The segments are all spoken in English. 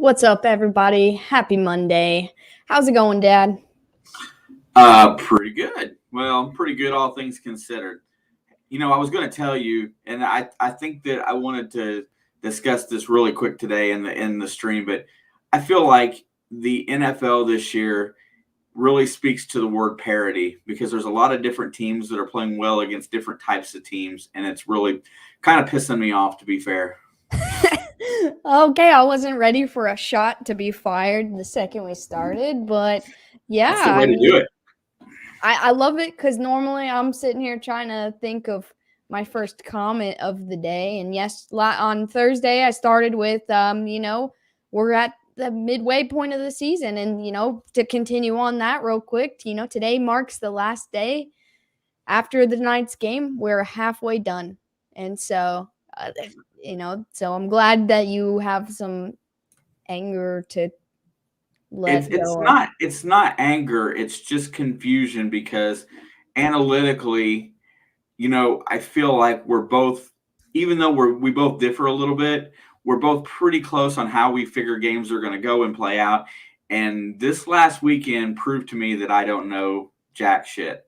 What's up, everybody? Happy Monday. How's it going, Dad? Pretty good. Well, pretty good, all things considered. I was going to tell you, and I think that I wanted to discuss this really quick today in the stream, but I feel like the NFL this year really speaks to the word parity because there's a lot of different teams that are playing well against different types of teams, and it's really kind of pissing me off, to be fair. Okay, I wasn't ready for a shot to be fired the second we started, but yeah, That's the way to do it. I love it because normally I'm sitting here trying to think of my first comment of the day. And yes, on Thursday, I started with, we're at the midway point of the season. And, to continue on that real quick, today marks the last day after the night's game. We're halfway done. And so, so I'm glad that you have some anger to let It's go of. not anger, it's just confusion because analytically, I feel like we're both, even though we both differ a little bit, we're both pretty close on how we figure games are going to go and play out. And this last weekend proved to me that I don't know jack shit.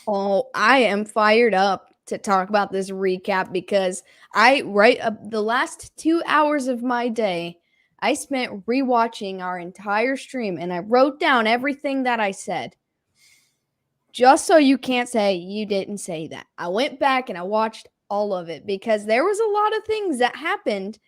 Oh, I am fired up to talk about this recap because the last 2 hours of my day, I spent rewatching our entire stream and I wrote down everything that I said. Just so you can't say you didn't say that. I went back and I watched all of it because there was a lot of things that happened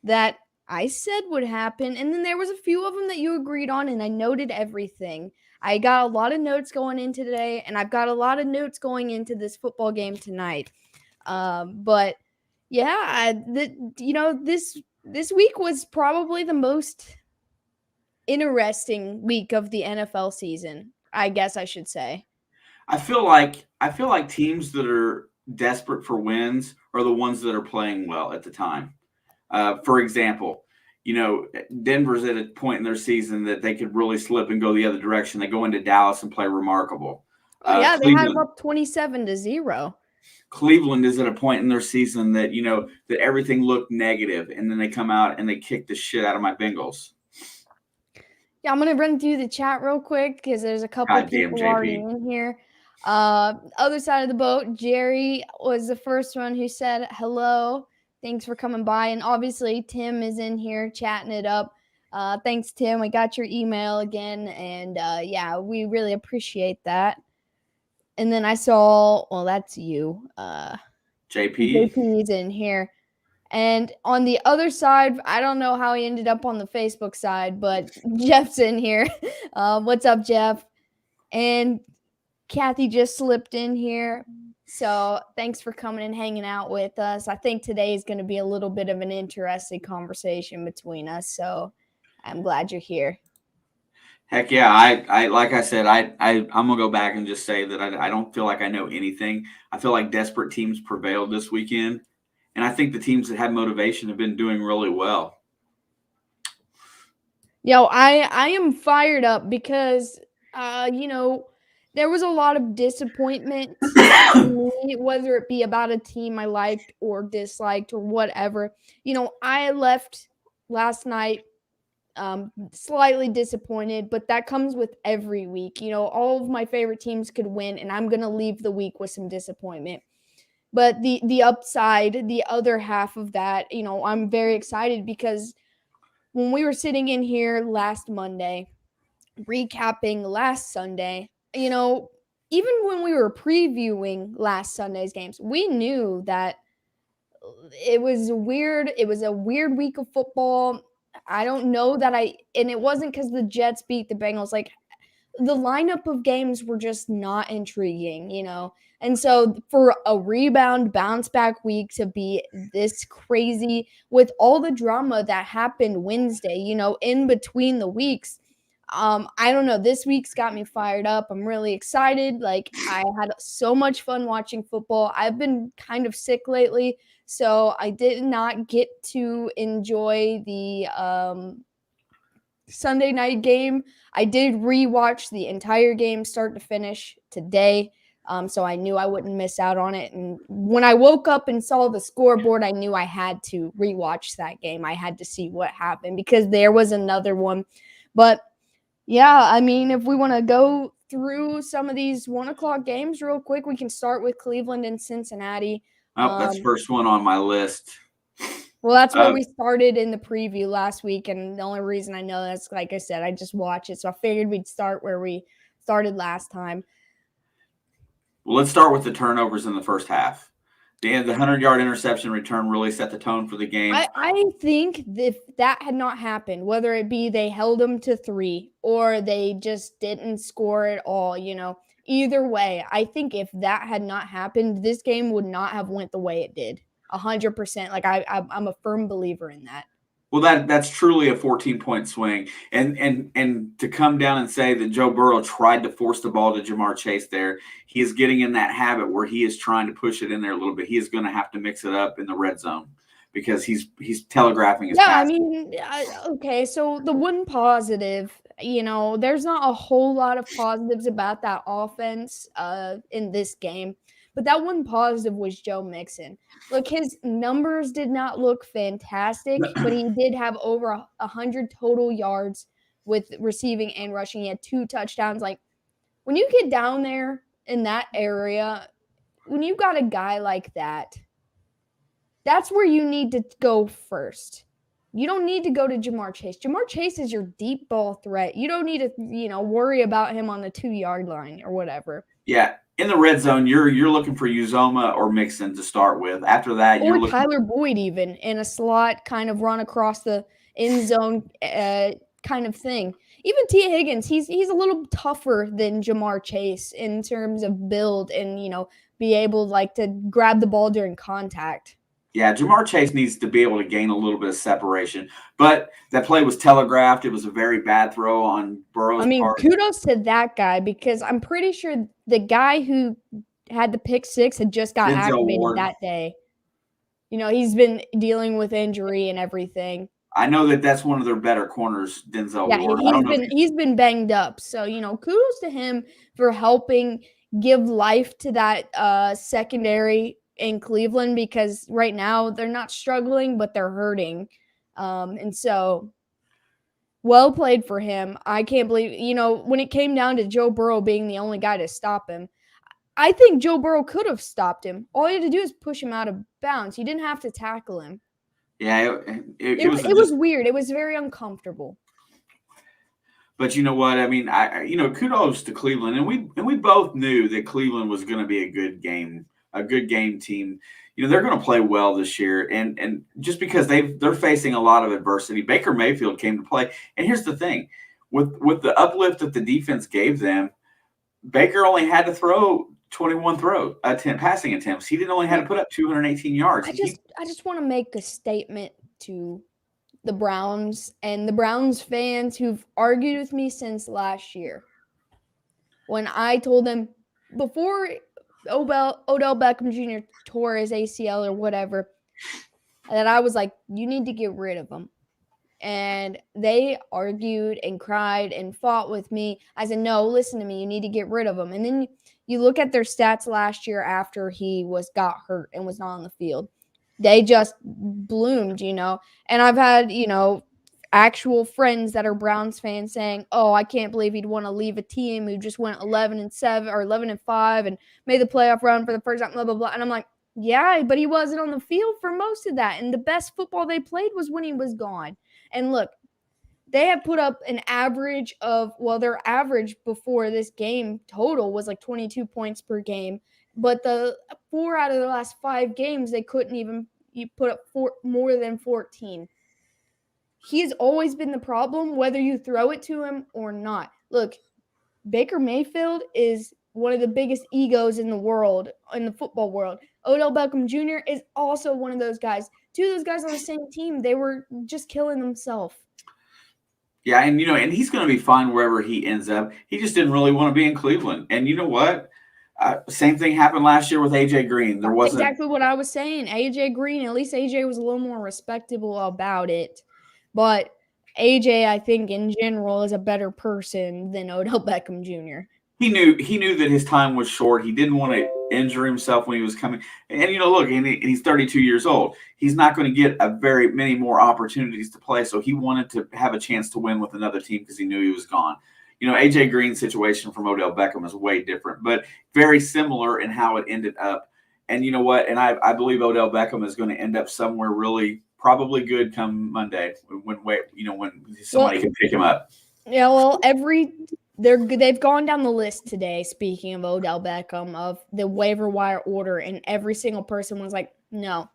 that I said would happen, and then there was a few of them that you agreed on, and I noted everything. I got a lot of notes going into today, and I've got a lot of notes going into this football game tonight. But yeah, this week was probably the most interesting week of the NFL season, I guess I should say. I feel like teams that are desperate for wins are the ones that are playing well at the time. For example, Denver's at a point in their season that they could really slip and go the other direction. They go into Dallas and play remarkable. Oh yeah, they had them Cleveland, up 27-0. Cleveland is at a point in their season that that everything looked negative, and then they come out and they kick the shit out of my Bengals. Yeah, I'm gonna run through the chat real quick because there's a couple God damn, people already JP. in here. Other side of the boat, Jerry was the first one who said hello. Thanks for coming by, and obviously Tim is in here chatting it up. Thanks, Tim. I got your email again, and yeah, we really appreciate that. And then I saw, well, that's you. JP. JP's in here. And on the other side, I don't know how he ended up on the Facebook side, but Jeff's in here. What's up, Jeff? And Kathy just slipped in here. So thanks for coming and hanging out with us. I think today is going to be a little bit of an interesting conversation between us. So I'm glad you're here. Heck yeah, I like I said, I'm gonna go back and just say that I don't feel like I know anything. I feel like desperate teams prevailed this weekend, and I think the teams that have motivation have been doing really well. I am fired up because there was a lot of disappointment in me, whether it be about a team I liked or disliked or whatever. I left last night slightly disappointed, but that comes with every week. All of my favorite teams could win, and I'm gonna leave the week with some disappointment. But the upside, the other half of that, I'm very excited because when we were sitting in here last Monday, recapping last Sunday, even when we were previewing last Sunday's games, we knew that it was a weird week of football. I don't know that and it wasn't because the Jets beat the Bengals. Like, the lineup of games were just not intriguing. And so for a rebound bounce back week to be this crazy with all the drama that happened Wednesday, in between the weeks, I don't know. This week's got me fired up. I'm really excited. Like, I had so much fun watching football. I've been kind of sick lately, so I did not get to enjoy the Sunday night game. I did rewatch the entire game start to finish today. So I knew I wouldn't miss out on it. And when I woke up and saw the scoreboard, I knew I had to rewatch that game. I had to see what happened because there was another one. But yeah, I mean, if we want to go through some of these 1 o'clock games real quick, we can start with Cleveland and Cincinnati. Oh, that's the first one on my list. Well, that's where we started in the preview last week, and the only reason I know that's, like I said, I just watch it, so I figured we'd start where we started last time. Well, let's start with the turnovers in the first half. The 100-yard interception return really set the tone for the game. I think if that had not happened, whether it be they held them to 3 or they just didn't score at all, either way, I think if that had not happened, this game would not have went the way it did. 100%. Like I'm a firm believer in that. Well, that's truly a 14-point swing, and to come down and say that Joe Burrow tried to force the ball to Jamar Chase there, he is getting in that habit where he is trying to push it in there a little bit. He is going to have to mix it up in the red zone because he's telegraphing his pass. I mean, okay, so the one positive, there's not a whole lot of positives about that offense in this game. But that one positive was Joe Mixon. Look, his numbers did not look fantastic, but he did have over 100 total yards with receiving and rushing. He had 2 touchdowns. Like, when you get down there in that area, when you got a guy like that, that's where you need to go first. You don't need to go to Jamar Chase. Jamar Chase is your deep ball threat. You don't need to, worry about him on the 2-yard line or whatever. Yeah. In the red zone, you're looking for Uzomah or Mixon to start with. After that, you're looking Tyler Boyd even in a slot kind of run across the end zone kind of thing. Even T. Higgins, he's a little tougher than Jamar Chase in terms of build and, be able to grab the ball during contact. Yeah, Jamar Chase needs to be able to gain a little bit of separation. But that play was telegraphed. It was a very bad throw on Burrow's part. Kudos to that guy because I'm pretty sure the guy who had the pick 6 had just got activated that day. He's been dealing with injury and everything. I know that's one of their better corners, Denzel Ward. He's been banged up. So, kudos to him for helping give life to that secondary in Cleveland because right now they're not struggling, but they're hurting. And so well played for him. I can't believe, when it came down to Joe Burrow being the only guy to stop him, I think Joe Burrow could have stopped him. All he had to do is push him out of bounds. He didn't have to tackle him. Yeah, it was weird. It was very uncomfortable. But you know what? I mean, kudos to Cleveland, and we both knew that Cleveland was going to be a good game team. They're going to play well this year, and just because they're facing a lot of adversity, Baker Mayfield came to play. And here's the thing, with the uplift that the defense gave them, Baker only had to throw 21 passing attempts. He didn't only had to put up 218 yards. I just want to make a statement to the Browns and the Browns fans who've argued with me since last year. When I told them before Odell Beckham Jr. tore his ACL or whatever, that I was like, you need to get rid of him. And they argued and cried and fought with me. I said, no, listen to me. You need to get rid of him. And then you look at their stats last year after he got hurt and was not on the field. They just bloomed, And I've had, actual friends that are Browns fans saying, oh, I can't believe he'd want to leave a team who just went 11-7 or 11-5 and made the playoff run for the first time, blah, blah, blah. And I'm like, yeah, but he wasn't on the field for most of that. And the best football they played was when he was gone. And look, they have put up an average of, their average before this game total was like 22 points per game. But the 4 out of the last 5 games, they couldn't even put up more than 14. He's always been the problem, whether you throw it to him or not. Look, Baker Mayfield is one of the biggest egos in the world, in the football world. Odell Beckham Jr. is also one of those guys. 2 of those guys on the same team, they were just killing themselves. Yeah, and and he's going to be fine wherever he ends up. He just didn't really want to be in Cleveland. And you know what? Same thing happened last year with AJ Green. There wasn't exactly what I was saying. AJ Green, at least AJ was a little more respectable about it. But AJ, I think in general, is a better person than Odell Beckham Jr. he knew that his time was short. He didn't want to injure himself when he was coming. And look, and he's 32 years old. He's not going to get a very many more opportunities to play. So he wanted to have a chance to win with another team because he knew he was gone. AJ Green's situation from Odell Beckham is way different, but very similar in how it ended up. And you know what? And I believe Odell Beckham is going to end up somewhere really probably good come Monday when somebody can pick him up. Yeah, well, they've gone down the list today, speaking of Odell Beckham, of the waiver wire order, and every single person was like, no.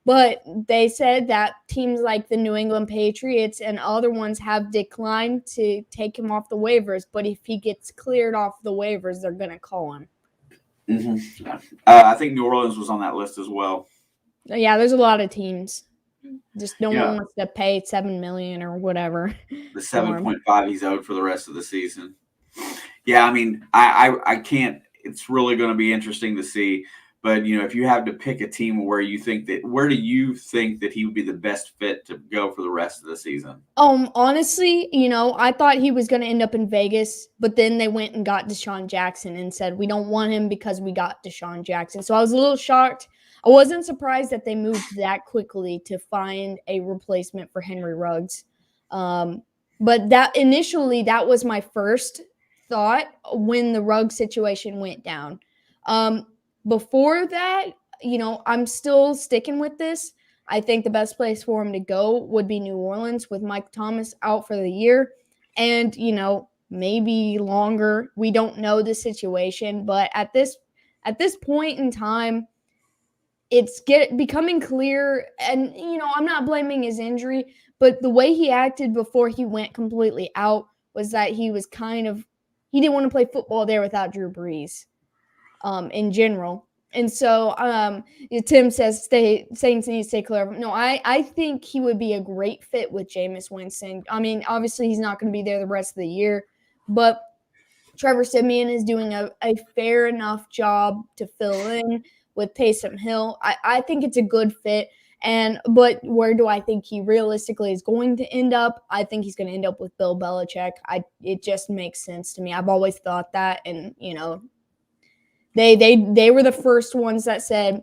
But they said that teams like the New England Patriots and other ones have declined to take him off the waivers, but if he gets cleared off the waivers, they're going to call him. Mm-hmm. I think New Orleans was on that list as well. Yeah, there's a lot of teams. Just no one wants to pay $7 million or whatever. The 7.5 he's owed for the rest of the season. Yeah, I mean, I can't. It's really going to be interesting to see. But if you have to pick a team where do you think that he would be the best fit to go for the rest of the season? Honestly, I thought he was going to end up in Vegas, but then they went and got Deshaun Jackson and said we don't want him because we got Deshaun Jackson. So I was a little shocked. I wasn't surprised that they moved that quickly to find a replacement for Henry Ruggs. But that was my first thought when the Ruggs situation went down. Before that, I'm still sticking with this. I think the best place for him to go would be New Orleans with Mike Thomas out for the year. And, maybe longer. We don't know the situation. But at this point in time, it's becoming clear, and I'm not blaming his injury, but the way he acted before he went completely out was that he didn't want to play football there without Drew Brees, in general. And so Tim says Saints need to stay clear. No, I think he would be a great fit with Jameis Winston. I mean, obviously he's not going to be there the rest of the year, but Trevor Siemian is doing a fair enough job to fill in with Taysom Hill. I think it's a good fit. But where do I think he realistically is going to end up? I think he's going to end up with Bill Belichick. It just makes sense to me. I've always thought that, and they were the first ones that said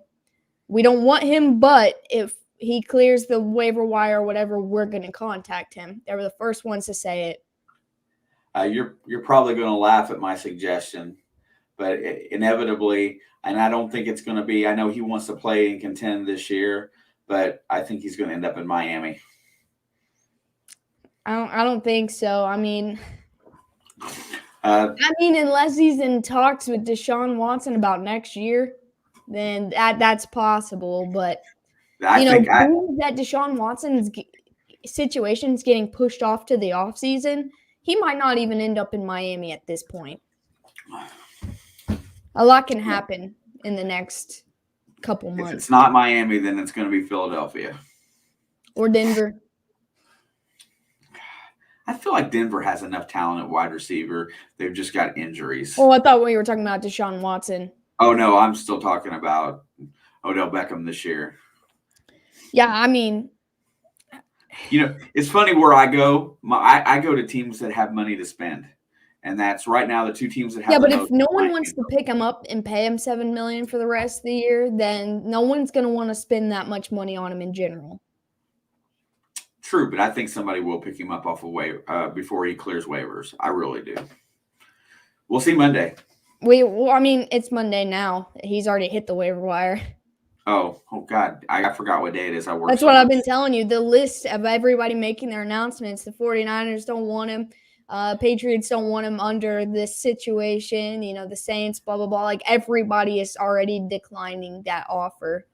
we don't want him, but if he clears the waiver wire or whatever, we're going to contact him. They were the first ones to say it. You're probably going to laugh at my suggestion, but inevitably, and I don't think it's going to be. I know he wants to play and contend this year, but I think he's going to end up in Miami. I don't think so. I mean, unless he's in talks with Deshaun Watson about next year, then that's possible. But I think that Deshaun Watson's situation is getting pushed off to the offseason, he might not even end up in Miami at this point. A lot can happen in the next couple months. If it's not Miami, then it's going to be Philadelphia. Or Denver. I feel like Denver has enough talent at wide receiver. They've just got injuries. Oh, I thought we were talking about Deshaun Watson. Oh, no, I'm still talking about Odell Beckham this year. Yeah, I mean. It's funny where I go. I go to teams that have money to spend. And that's right now the two teams that have. Yeah, but if no one wants to pick him up and pay him $7 million for the rest of the year, then no one's going to want to spend that much money on him in general. True, but I think somebody will pick him up off of waiver before he clears waivers. I really do. We'll see Monday. It's Monday now. He's already hit the waiver wire. Oh God, I forgot what day it is. That's what I've been telling you. The list of everybody making their announcements. The 49ers don't want him. Patriots don't want him under this situation. The Saints, blah, blah, blah. Like, everybody is already declining that offer.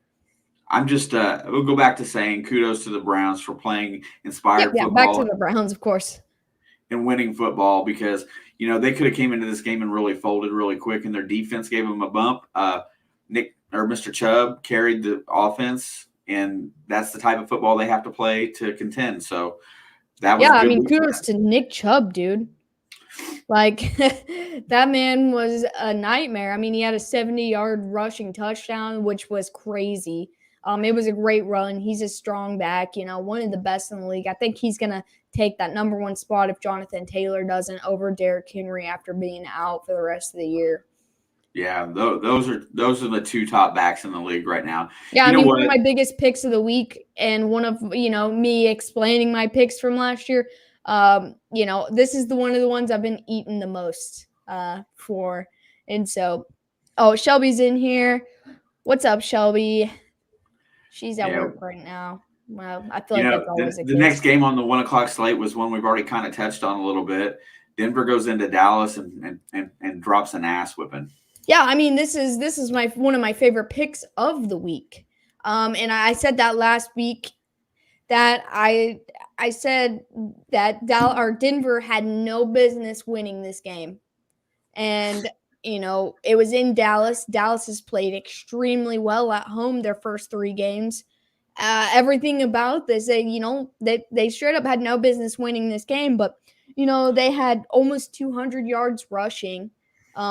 I'm just we'll go back to saying kudos to the Browns for playing inspired football. Back to the Browns, of course. And winning football because, they could have came into this game and really folded really quick, and their defense gave them a bump. Mr. Chubb carried the offense, and that's the type of football they have to play to contend. So that was kudos to Nick Chubb, dude. Like, that man was a nightmare. I mean, he had a 70-yard rushing touchdown, which was crazy. It was a great run. He's a strong back, one of the best in the league. I think he's going to take that number one spot if Jonathan Taylor doesn't over Derrick Henry after being out for the rest of the year. Yeah, those are the two top backs in the league right now. Yeah, I mean, one of my biggest picks of the week, and one of me explaining my picks from last year. This is one of the ones I've been eating the most for, and so, Shelby's in here. What's up, Shelby? She's at work right now. Well, I feel like that's always the next game on the 1 o'clock slate was one we've already kind of touched on a little bit. Denver goes into Dallas and drops an ass whipping. Yeah, I mean, this is one of my favorite picks of the week. And I said that last week that I said that Denver had no business winning this game. And, it was in Dallas. Dallas has played extremely well at home their first 3 games. Everything about this, they straight up had no business winning this game, but, they had almost 200 yards rushing,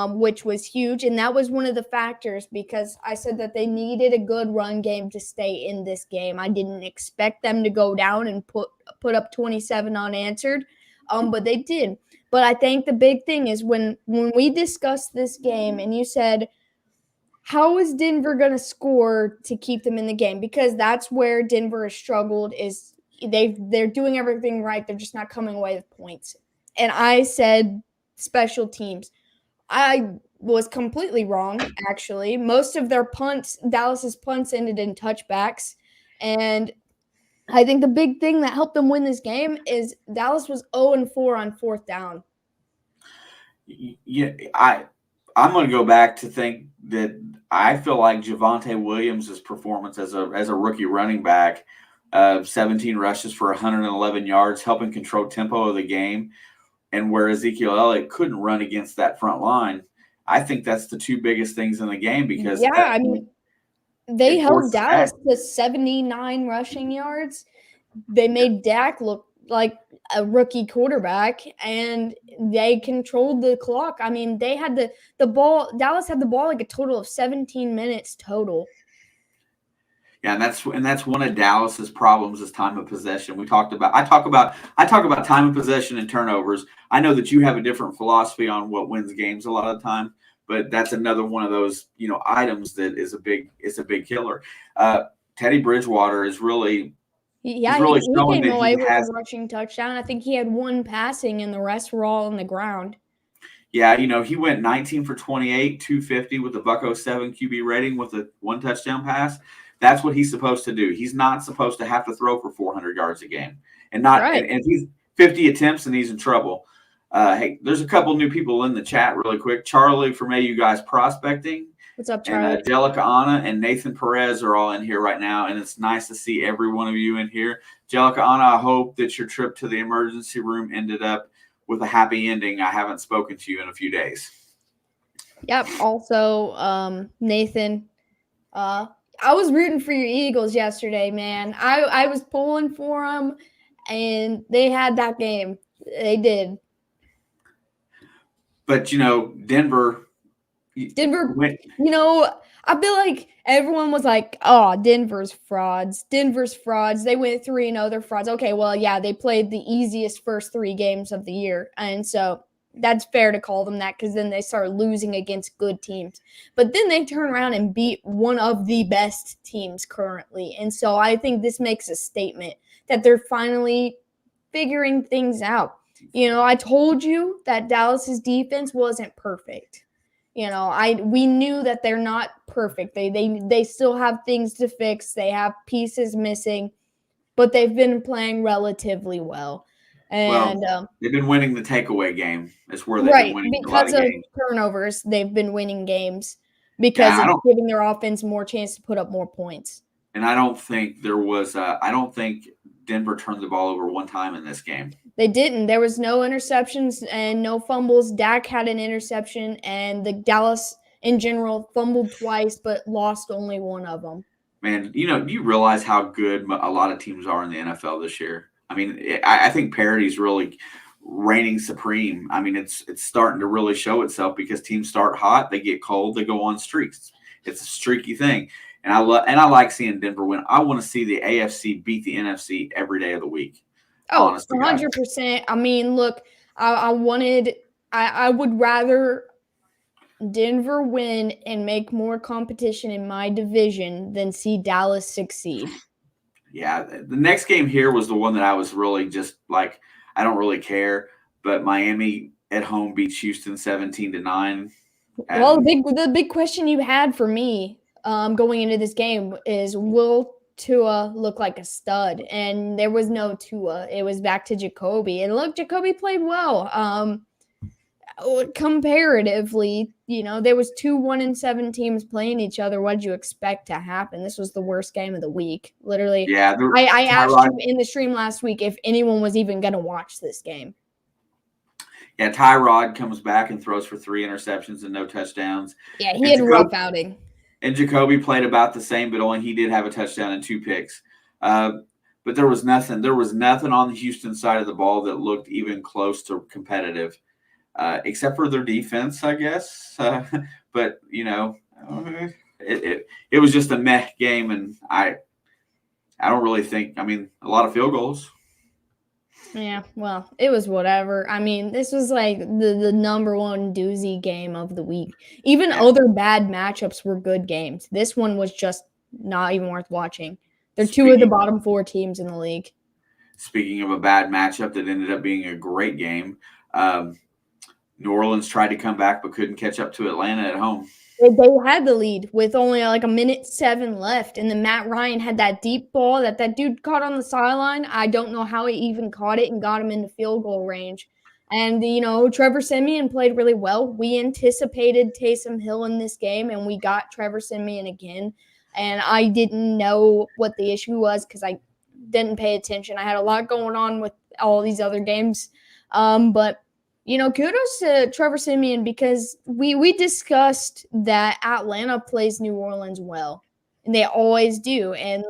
which was huge. And that was one of the factors because I said that they needed a good run game to stay in this game. I didn't expect them to go down and put up 27 unanswered, but they did. But I think the big thing is when we discussed this game and you said, how is Denver going to score to keep them in the game? Because that's where Denver has struggled is they're doing everything right. They're just not coming away with points. And I said special teams. I was completely wrong, actually. Most of their punts, Dallas's punts ended in touchbacks. And I think the big thing that helped them win this game is Dallas was 0-4 on 4th down. Yeah, I'm going to go back to think that I feel like Javonte Williams' performance as a rookie running back, 17 rushes for 111 yards, helping control tempo of the game, and where Ezekiel Elliott couldn't run against that front line. I think that's the 2 biggest things in the game because they held Dallas to 79 rushing yards. They made Dak look like a rookie quarterback, and they controlled the clock. I mean, they had the ball. Dallas had the ball like a total of 17 minutes total. Yeah, and that's one of Dallas's problems is time of possession. I talk about time of possession and turnovers. I know that you have a different philosophy on what wins games a lot of the time, but that's another one of those items that is a big killer. Teddy Bridgewater is really. He came away with a rushing touchdown. I think he had 1 passing, and the rest were all on the ground. Yeah, he went 19 for 28, 250 with a .07 QB rating with a 1 touchdown pass. That's what he's supposed to do. He's not supposed to have to throw for 400 yards a game, and and he's 50 attempts and he's in trouble. Hey, there's a couple new people in the chat really quick. Charlie from AU Guys Prospecting. What's up, Charlie? And Jellica Anna and Nathan Perez are all in here right now, and it's nice to see every one of you in here. Jellica Anna, I hope that your trip to the emergency room ended up with a happy ending. I haven't spoken to you in a few days. Yep. Also, Nathan, I was rooting for your Eagles yesterday, man. I was pulling for them, and they had that game. They did. But, Denver went. I feel like everyone was like, oh, Denver's frauds. Denver's frauds. They went 3-0. They're frauds. Okay, well, yeah, they played the easiest first 3 games of the year. And so that's fair to call them that because then they start losing against good teams. But then they turn around and beat one of the best teams currently. And so I think this makes a statement that they're finally figuring things out. I told you that Dallas's defense wasn't perfect. We knew that they're not perfect. They still have things to fix. They have pieces missing, but they've been playing relatively well. And they've been winning the takeaway game. That's where they've been winning because a lot of games. Turnovers. They've been winning games because it's giving their offense more chance to put up more points. And I don't think I don't think Denver turned the ball over 1 time in this game. They didn't. There was no interceptions and no fumbles. Dak had an interception, and the Dallas in general fumbled twice, but lost only 1 of them. Man, do you realize how good a lot of teams are in the NFL this year? I mean, I think parity's really reigning supreme. I mean, it's starting to really show itself because teams start hot, they get cold, they go on streaks. It's a streaky thing. And I like seeing Denver win. I want to see the AFC beat the NFC every day of the week. Oh, Honest to God. 100%. I mean, look, I would rather Denver win and make more competition in my division than see Dallas succeed. Yeah, the next game here was the one that I was really just like, I don't really care. But Miami at home beats Houston 17-9. Well, And the big question you had for me going into this game is, will Tua look like a stud? And there was no Tua. It was back to Jacoby. And look, Jacoby played well. Comparatively, there was 2-1-7 teams playing each other. What did you expect to happen? This was the worst game of the week. Literally, yeah, I asked Tyrod, you in the stream last week if anyone was even going to watch this game. yeah, Tyrod comes back and throws for 3 interceptions and no touchdowns. Yeah, he had a rough outing. And Jacoby played about the same, but only he did have a touchdown and 2 picks. But there was nothing. There was nothing on the Houston side of the ball that looked even close to competitive, except for their defense, I guess. But it was just a meh game, and I don't really think. I mean, a lot of field goals. Yeah, well, it was whatever. I mean, this was like the number one doozy game of the week. Even other bad matchups were good games. This one was just not even worth watching. They're 2 of the bottom 4 teams in the league. Speaking of a bad matchup that ended up being a great game, New Orleans tried to come back but couldn't catch up to Atlanta at home. They had the lead with only like 1:07 left, and then Matt Ryan had that deep ball that dude caught on the sideline. I don't know how he even caught it and got him into field goal range. And, Trevor Siemian played really well. We anticipated Taysom Hill in this game, and we got Trevor Siemian again. And I didn't know what the issue was because I didn't pay attention. I had a lot going on with all these other games. But kudos to Trevor Siemian because we discussed that Atlanta plays New Orleans well, and they always do. And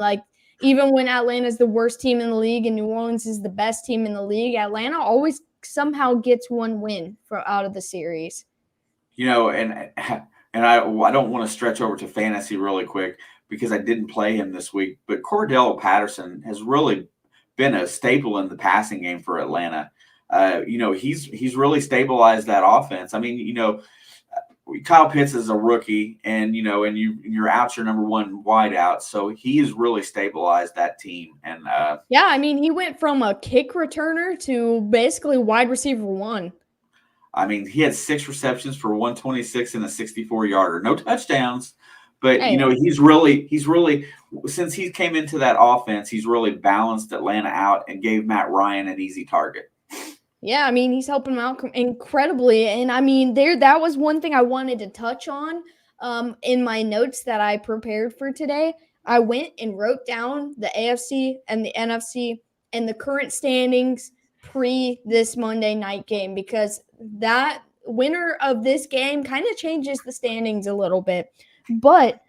even when Atlanta's the worst team in the league and New Orleans is the best team in the league, Atlanta always somehow gets one win out of the series. And I don't want to stretch over to fantasy really quick because I didn't play him this week, but Cordell Patterson has really been a staple in the passing game for Atlanta. He's really stabilized that offense. I mean, Kyle Pitts is a rookie, and you're out your number one wideout, so he has really stabilized that team. And yeah, I mean, he went from a kick returner to basically wide receiver 1. I mean, he had 6 receptions for 126 and a 64-yarder, no touchdowns. But he's really since he came into that offense, he's really balanced Atlanta out and gave Matt Ryan an easy target. Yeah, I mean, he's helping him out incredibly. And I mean, that was one thing I wanted to touch on in my notes that I prepared for today. I went and wrote down the AFC and the NFC and the current standings pre this Monday night game because that winner of this game kind of changes the standings a little bit. But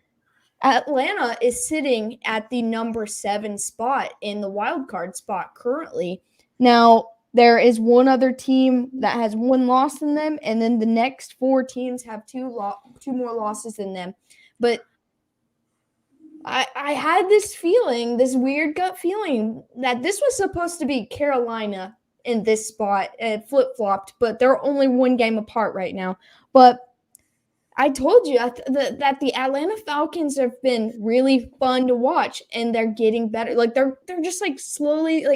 Atlanta is sitting at the number 7 spot in the wild card spot currently. Now, there is one other team that has 1 loss in them, and then the next 4 teams have 2 more losses than them. But I had this feeling, this weird gut feeling, that this was supposed to be Carolina in this spot. It flip-flopped, but they're only 1 game apart right now. But I told you that the Atlanta Falcons have been really fun to watch, and they're getting better. Like they're just slowly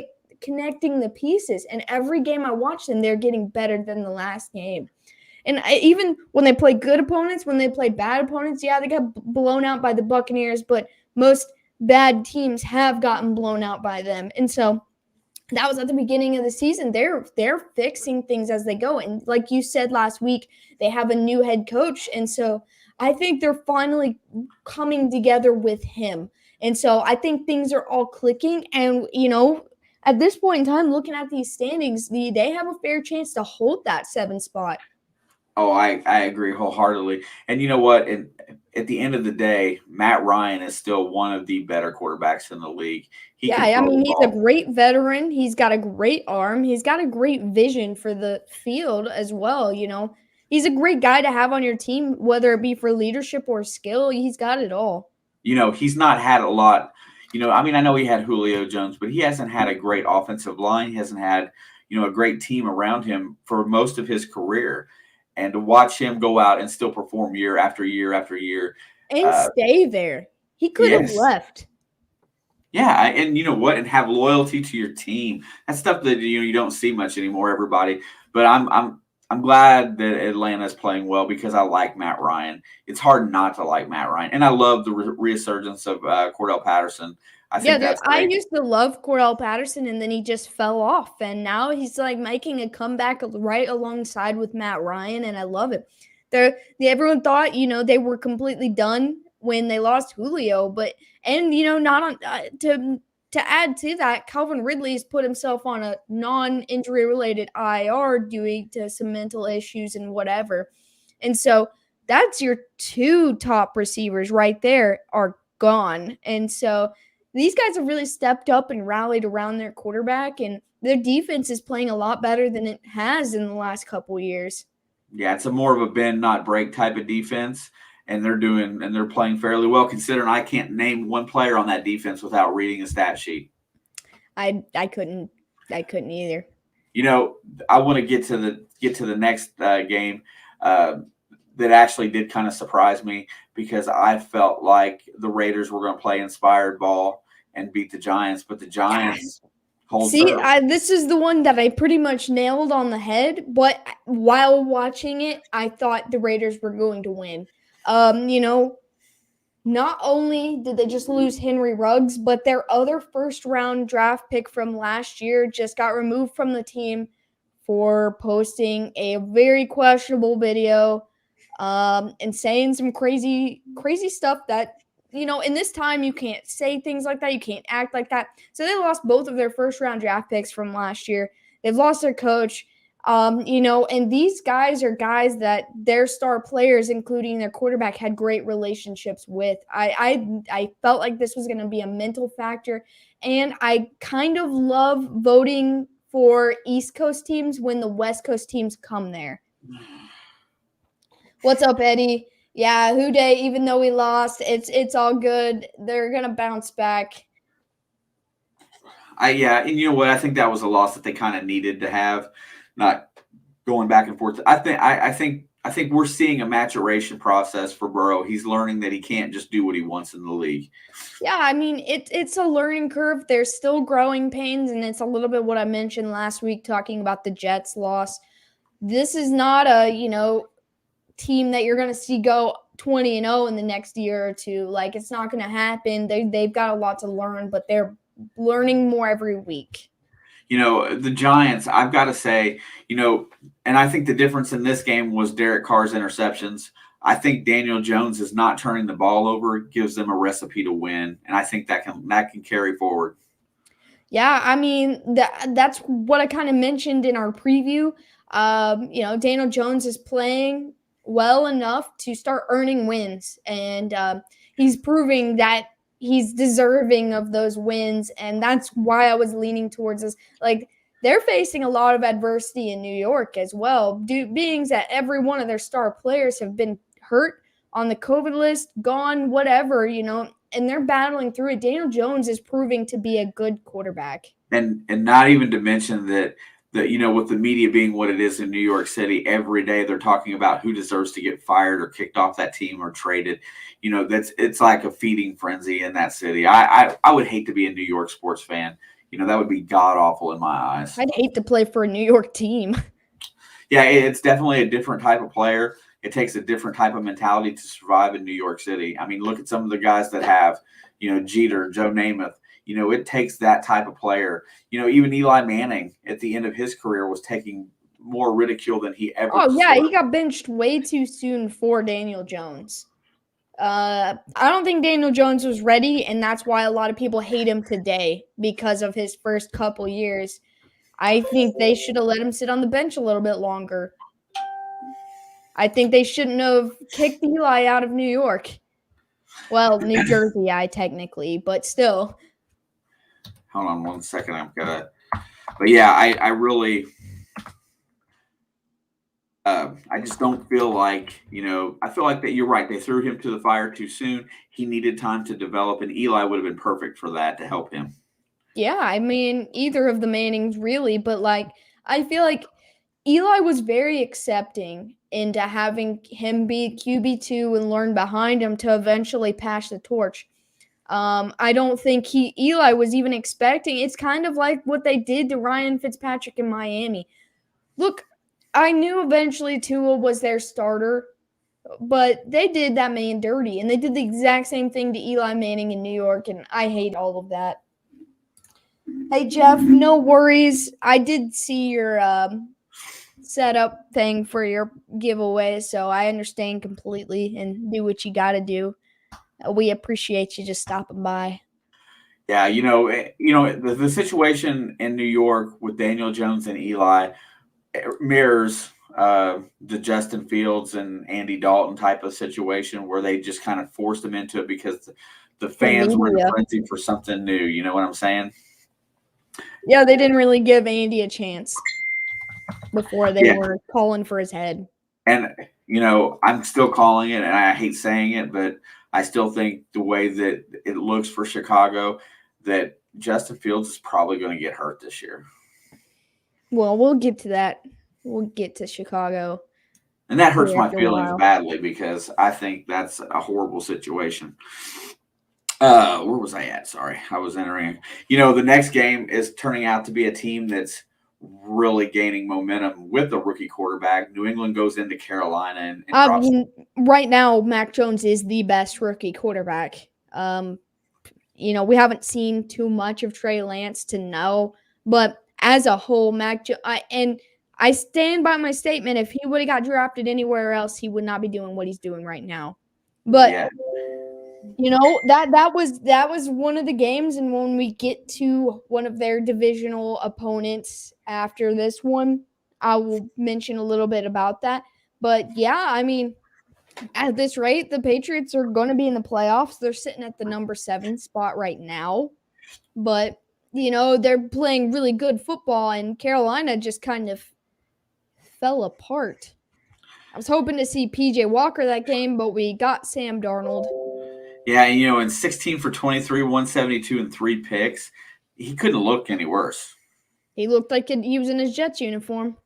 connecting the pieces, and every game I watch them, they're getting better than the last game. And even when they play good opponents, when they play bad opponents, yeah, they got blown out by the Buccaneers, but most bad teams have gotten blown out by them. And so that was at the beginning of the season. They're fixing things as they go. And like you said last week, they have a new head coach. And so I think they're finally coming together with him. And so I think things are all clicking. And, at this point in time, looking at these standings, they have a fair chance to hold that 7 spot. Oh, I agree wholeheartedly. And you know what? At the end of the day, Matt Ryan is still one of the better quarterbacks in the league. He's a great veteran. He's got a great arm. He's got a great vision for the field as well. He's a great guy to have on your team, whether it be for leadership or skill. He's got it all. He's not had a lot. I mean, I know he had Julio Jones, but he hasn't had a great offensive line. He hasn't had, a great team around him for most of his career. And to watch him go out and still perform year after year after year. And stay there. He could have left. Yeah, and you know what? And have loyalty to your team. That's stuff that you don't see much anymore, everybody. But I'm glad that Atlanta's playing well because I like Matt Ryan. It's hard not to like Matt Ryan, and I love the resurgence of Cordell Patterson. I think that's great. I used to love Cordell Patterson, and then he just fell off, and now he's like making a comeback right alongside with Matt Ryan, and I love it. Everyone thought they were completely done when they lost Julio, not on to add to that, Calvin Ridley's put himself on a non-injury related IR due to some mental issues and whatever. And so that's your two top receivers right there are gone. And so these guys have really stepped up and rallied around their quarterback, and their defense is playing a lot better than it has in the last couple of years. Yeah, it's a more of a bend not break type of defense. And they're playing fairly well, considering I can't name one player on that defense without reading a stat sheet. I couldn't either. I want to get to the next game that actually did kind of surprise me because I felt like the Raiders were going to play inspired ball and beat the Giants, but the Giants hold serve. This is the one that I pretty much nailed on the head, but while watching it, I thought the Raiders were going to win. Not only did they just lose Henry Ruggs, but their other first-round draft pick from last year just got removed from the team for posting a very questionable video and saying some crazy stuff that, in this time you can't say things like that. You can't act like that. So they lost both of their first-round draft picks from last year. They've lost their coach. And these guys are guys that their star players, including their quarterback, had great relationships with. I felt like this was going to be a mental factor, and I kind of love voting for East Coast teams when the West Coast teams come there. What's up, Eddie? Yeah, Who Dey, even though we lost, it's all good. They're going to bounce back. And you know what? I think that was a loss that they kind of needed to have. Not going back and forth. I think we're seeing a maturation process for Burrow. He's learning that he can't just do what he wants in the league. Yeah, I mean, it's a learning curve. There's still growing pains, and it's a little bit what I mentioned last week talking about the Jets loss. This is not a, team that you're going to see go 20-0 in the next year or two. Like, it's not going to happen. They've got a lot to learn, but they're learning more every week. The Giants, I've got to say, and I think the difference in this game was Derek Carr's interceptions. I think Daniel Jones is not turning the ball over, gives them a recipe to win, and I think that can carry forward. Yeah, I mean, that's what I kind of mentioned in our preview. Daniel Jones is playing well enough to start earning wins, and he's proving that he's deserving of those wins, and that's why I was leaning towards this. Like, they're facing a lot of adversity in New York as well, being that every one of their star players have been hurt, on the COVID list, gone, whatever, and they're battling through it. Daniel Jones is proving to be a good quarterback. And not even to mention that with the media being what it is in New York City, every day they're talking about who deserves to get fired or kicked off that team or traded. It's like a feeding frenzy in that city. I would hate to be a New York sports fan. That would be god awful in my eyes. I'd hate to play for a New York team. Yeah, it's definitely a different type of player. It takes a different type of mentality to survive in New York City. I mean, look at some of the guys that have, Jeter, Joe Namath. It takes that type of player. Even Eli Manning at the end of his career was taking more ridicule than he ever. Oh, yeah, he got benched way too soon for Daniel Jones. I don't think Daniel Jones was ready, and that's why a lot of people hate him today because of his first couple years. I think they should have let him sit on the bench a little bit longer. I think they shouldn't have kicked Eli out of New York. Well, New Jersey, technically, but still. Hold on 1 second. But yeah, I really I just don't feel like, I feel like that you're right. They threw him to the fire too soon. He needed time to develop, and Eli would have been perfect for that to help him. Yeah, I mean, either of the Mannings really, but like I feel like Eli was very accepting into having him be QB2 and learn behind him to eventually pass the torch. I don't think Eli was even expecting. It's kind of like what they did to Ryan Fitzpatrick in Miami. Look, I knew eventually Tua was their starter, but they did that man dirty, and they did the exact same thing to Eli Manning in New York, and I hate all of that. Hey Jeff, no worries. I did see your setup thing for your giveaway, so I understand completely and do what you got to do. We appreciate you just stopping by. Yeah, the situation in New York with Daniel Jones and Eli mirrors the Justin Fields and Andy Dalton type of situation where they just kind of forced them into it because the fans were in a frenzy for something new. You know what I'm saying? Yeah, they didn't really give Andy a chance before they were calling for his head. And, I'm still calling it, and I hate saying it, but I still think the way that it looks for Chicago, that Justin Fields is probably going to get hurt this year. Well, we'll get to that. We'll get to Chicago. And that hurts my feelings badly because I think that's a horrible situation. Where was I at? Sorry, I was entering. The next game is turning out to be a team that's really gaining momentum with the rookie quarterback. New England goes into Carolina and drops. Right now, Mac Jones is the best rookie quarterback. We haven't seen too much of Trey Lance to know, but as a whole, I stand by my statement. If he would have got drafted anywhere else, he would not be doing what he's doing right now. But that was one of the games, and when we get to one of their divisional opponents after this one, I will mention a little bit about that. But yeah, I mean, at this rate, the Patriots are going to be in the playoffs. They're sitting at the number 7 spot right now, but they're playing really good football, and Carolina just kind of fell apart. I was hoping to see PJ Walker that game, but we got Sam Darnold. Yeah, in 16 for 23, 172 and 3 picks, he couldn't look any worse. He looked like he was in his Jets uniform.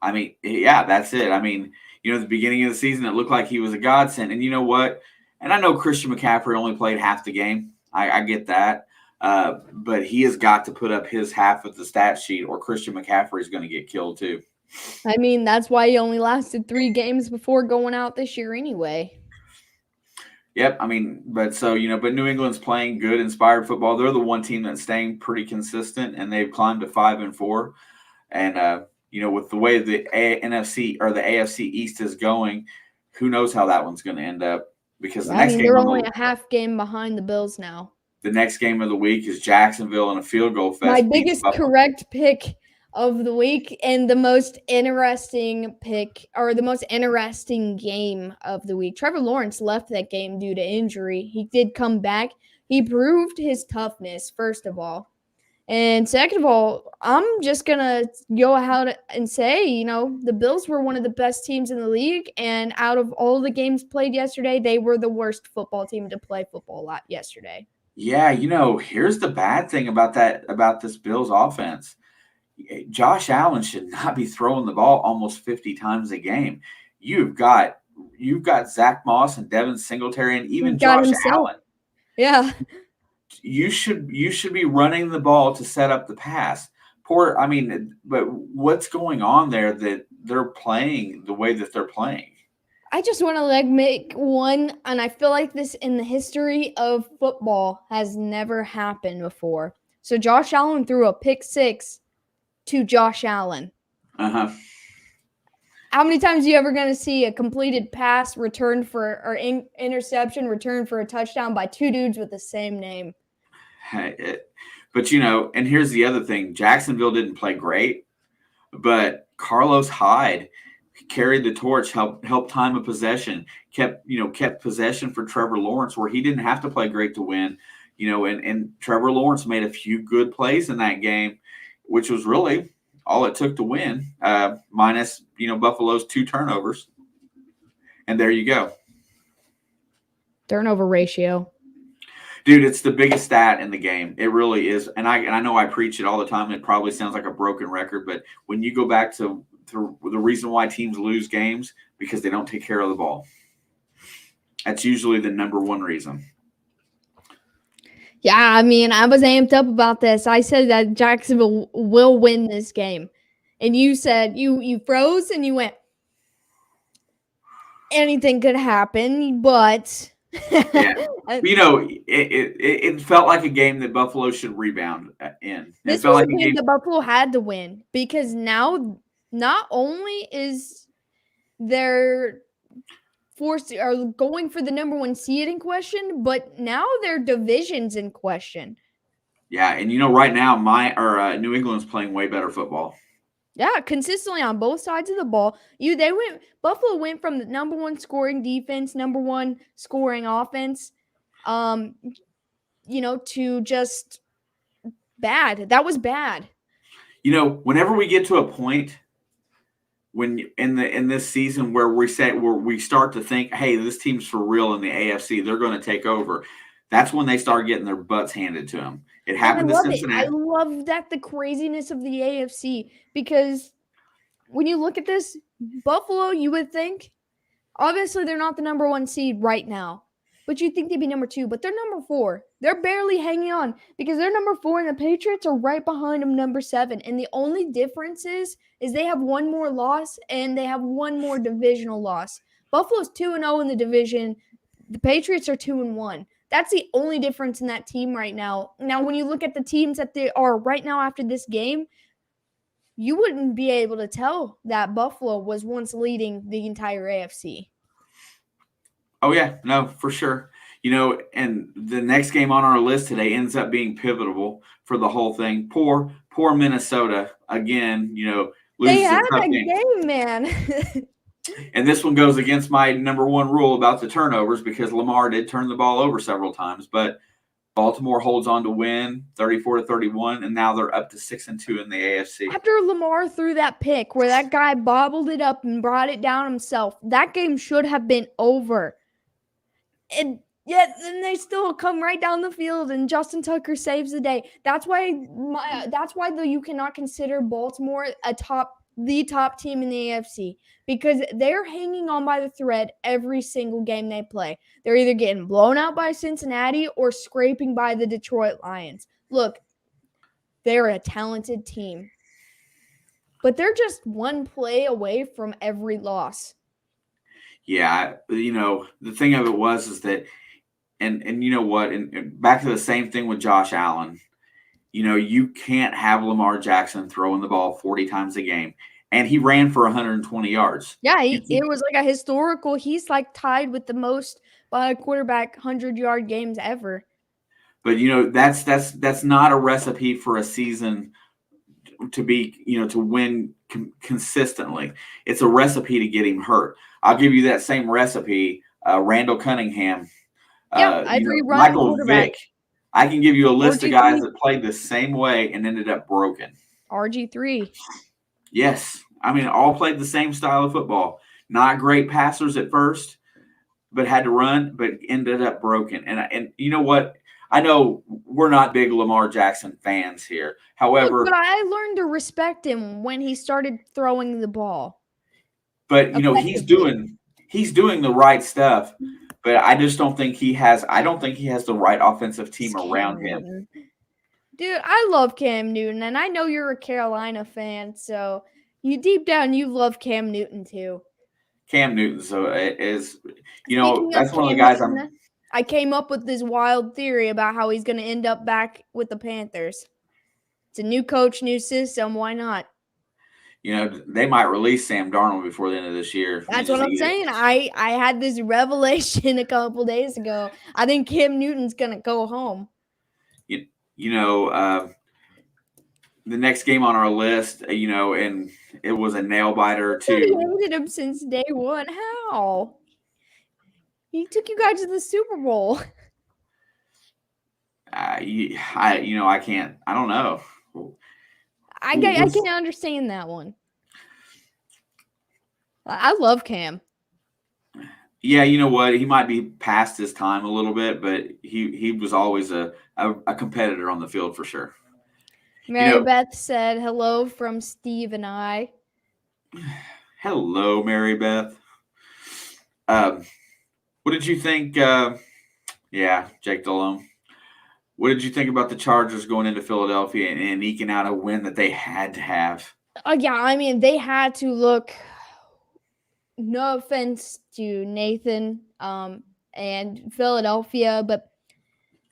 I mean, yeah, that's it. I mean, at the beginning of the season, it looked like he was a godsend. And you know what? And I know Christian McCaffrey only played half the game. I get that. But he has got to put up his half of the stat sheet or Christian McCaffrey is going to get killed too. I mean, that's why he only lasted 3 games before going out this year anyway. Yep. I mean, but New England's playing good, inspired football. They're the one team that's staying pretty consistent, and they've climbed to 5-4. And, with the way the NFC or the AFC East is going, who knows how that one's going to end up? Because they're only a half game behind the Bills now. The next game of the week is Jacksonville in a field goal fest. My biggest correct pick of the week and the most interesting pick, or the most interesting game of the week. Trevor Lawrence left that game due to injury. He did come back. He proved his toughness, first of all. And second of all, I'm just going to go out and say, the Bills were one of the best teams in the league. And out of all the games played yesterday, they were the worst football team to play football yesterday. Yeah, here's the bad thing about this Bills offense. Josh Allen should not be throwing the ball almost 50 times a game. You've got Zach Moss and Devin Singletary and even Josh Allen. Yeah. You should be running the ball to set up the pass. But what's going on there that they're playing the way that they're playing? I just want to make one, and I feel like this in the history of football has never happened before. So Josh Allen threw a pick 6 to Josh Allen. Uh-huh. How many times are you ever going to see a completed pass returned for, or interception returned for a touchdown by 2 dudes with the same name? But, and here's the other thing. Jacksonville didn't play great, but Carlos Hyde carried the torch, helped time of possession, kept possession for Trevor Lawrence where he didn't have to play great to win, and Trevor Lawrence made a few good plays in that game, which was really all it took to win, minus Buffalo's 2 turnovers, and there you go. Turnover ratio. Dude, it's the biggest stat in the game. It really is. And I know I preach it all the time. It probably sounds like a broken record, but when you go back to the reason why teams lose games, because they don't take care of the ball. That's usually the number one reason. Yeah, I mean, I was amped up about this. I said that Jacksonville will win this game. And you said you froze and you went, anything could happen, but Yeah. It felt like a game that Buffalo should rebound in. This was a game that Buffalo had to win, because now not only is their forced are going for the number 1 seed in question, but now their division's in question. Yeah, and right now New England's playing way better football. Yeah, consistently on both sides of the ball. Buffalo went from the number 1 scoring defense, number 1 scoring offense, to just bad. That was bad. Whenever we get to a point when in this season where we start to think, hey, this team's for real in the AFC, they're going to take over. That's when they start getting their butts handed to them. It happened to Cincinnati. I love that, the craziness of the AFC, because when you look at this, Buffalo, you would think, obviously they're not the number 1 seed right now, but you'd think they'd be number 2, but they're number 4. They're barely hanging on because they're number 4 and the Patriots are right behind them, number 7. And the only difference is they have 1 more loss and they have 1 more divisional loss. Buffalo's 2-0 in the division. The Patriots are 2-1. That's the only difference in that team right now. Now, when you look at the teams that they are right now after this game, you wouldn't be able to tell that Buffalo was once leading the entire AFC. Oh, yeah. No, for sure. And the next game on our list today ends up being pivotal for the whole thing. Poor Minnesota, again, loses they had a game, man. And this one goes against my number 1 rule about the turnovers, because Lamar did turn the ball over several times, but Baltimore holds on to win 34-31, and now they're up to 6-2 in the AFC. After Lamar threw that pick where that guy bobbled it up and brought it down himself, that game should have been over. And yet then they still come right down the field and Justin Tucker saves the day. That's why though you cannot consider Baltimore the top team in the AFC, because they're hanging on by the thread every single game they play. They're either getting blown out by Cincinnati or scraping by the Detroit Lions. Look, they're a talented team, but they're just 1 play away from every loss. Yeah, the thing of it is that, and you know what, and back to the same thing with Josh Allen. You can't have Lamar Jackson throwing the ball 40 times a game. And he ran for 120 yards. Yeah, it was like a historical. He's like tied with the most by a quarterback 100-yard games ever. But that's not a recipe for a season to be to win consistently. It's a recipe to get him hurt. I'll give you that same recipe. Randall Cunningham. Michael Vick. I can give you a list of guys that played the same way and ended up broken. RG3. Yes. I mean, all played the same style of football. Not great passers at first, but had to run, but ended up broken. And you know what? I know we're not big Lamar Jackson fans here. However, but I learned to respect him when he started throwing the ball. But he's doing the right stuff. But I just don't think he has the right offensive team around him. Dude, I love Cam Newton, and I know you're a Carolina fan, so deep down you love Cam Newton too. Cam Newton is that's one of the guys I came up with this wild theory about how he's going to end up back with the Panthers. It's a new coach, new system. Why not? They might release Sam Darnold before the end of this year. That's what I'm saying. I had this revelation a couple days ago. I think Cam Newton's going to go home. The next game on our list, and it was a nail biter too. He hated him since day one. How? He took you guys to the Super Bowl. I can't. I don't know. I can understand that one. I love Cam. Yeah, you know what? He might be past his time a little bit, but he was always a competitor on the field for sure. Mary Beth said hello from Steve and I. Hello, Mary Beth. What did you think? Yeah, Jake Delhomme. What did you think about the Chargers going into Philadelphia and eking out a win that they had to have? Yeah, I mean, they had to look. No offense to Nathan and Philadelphia, but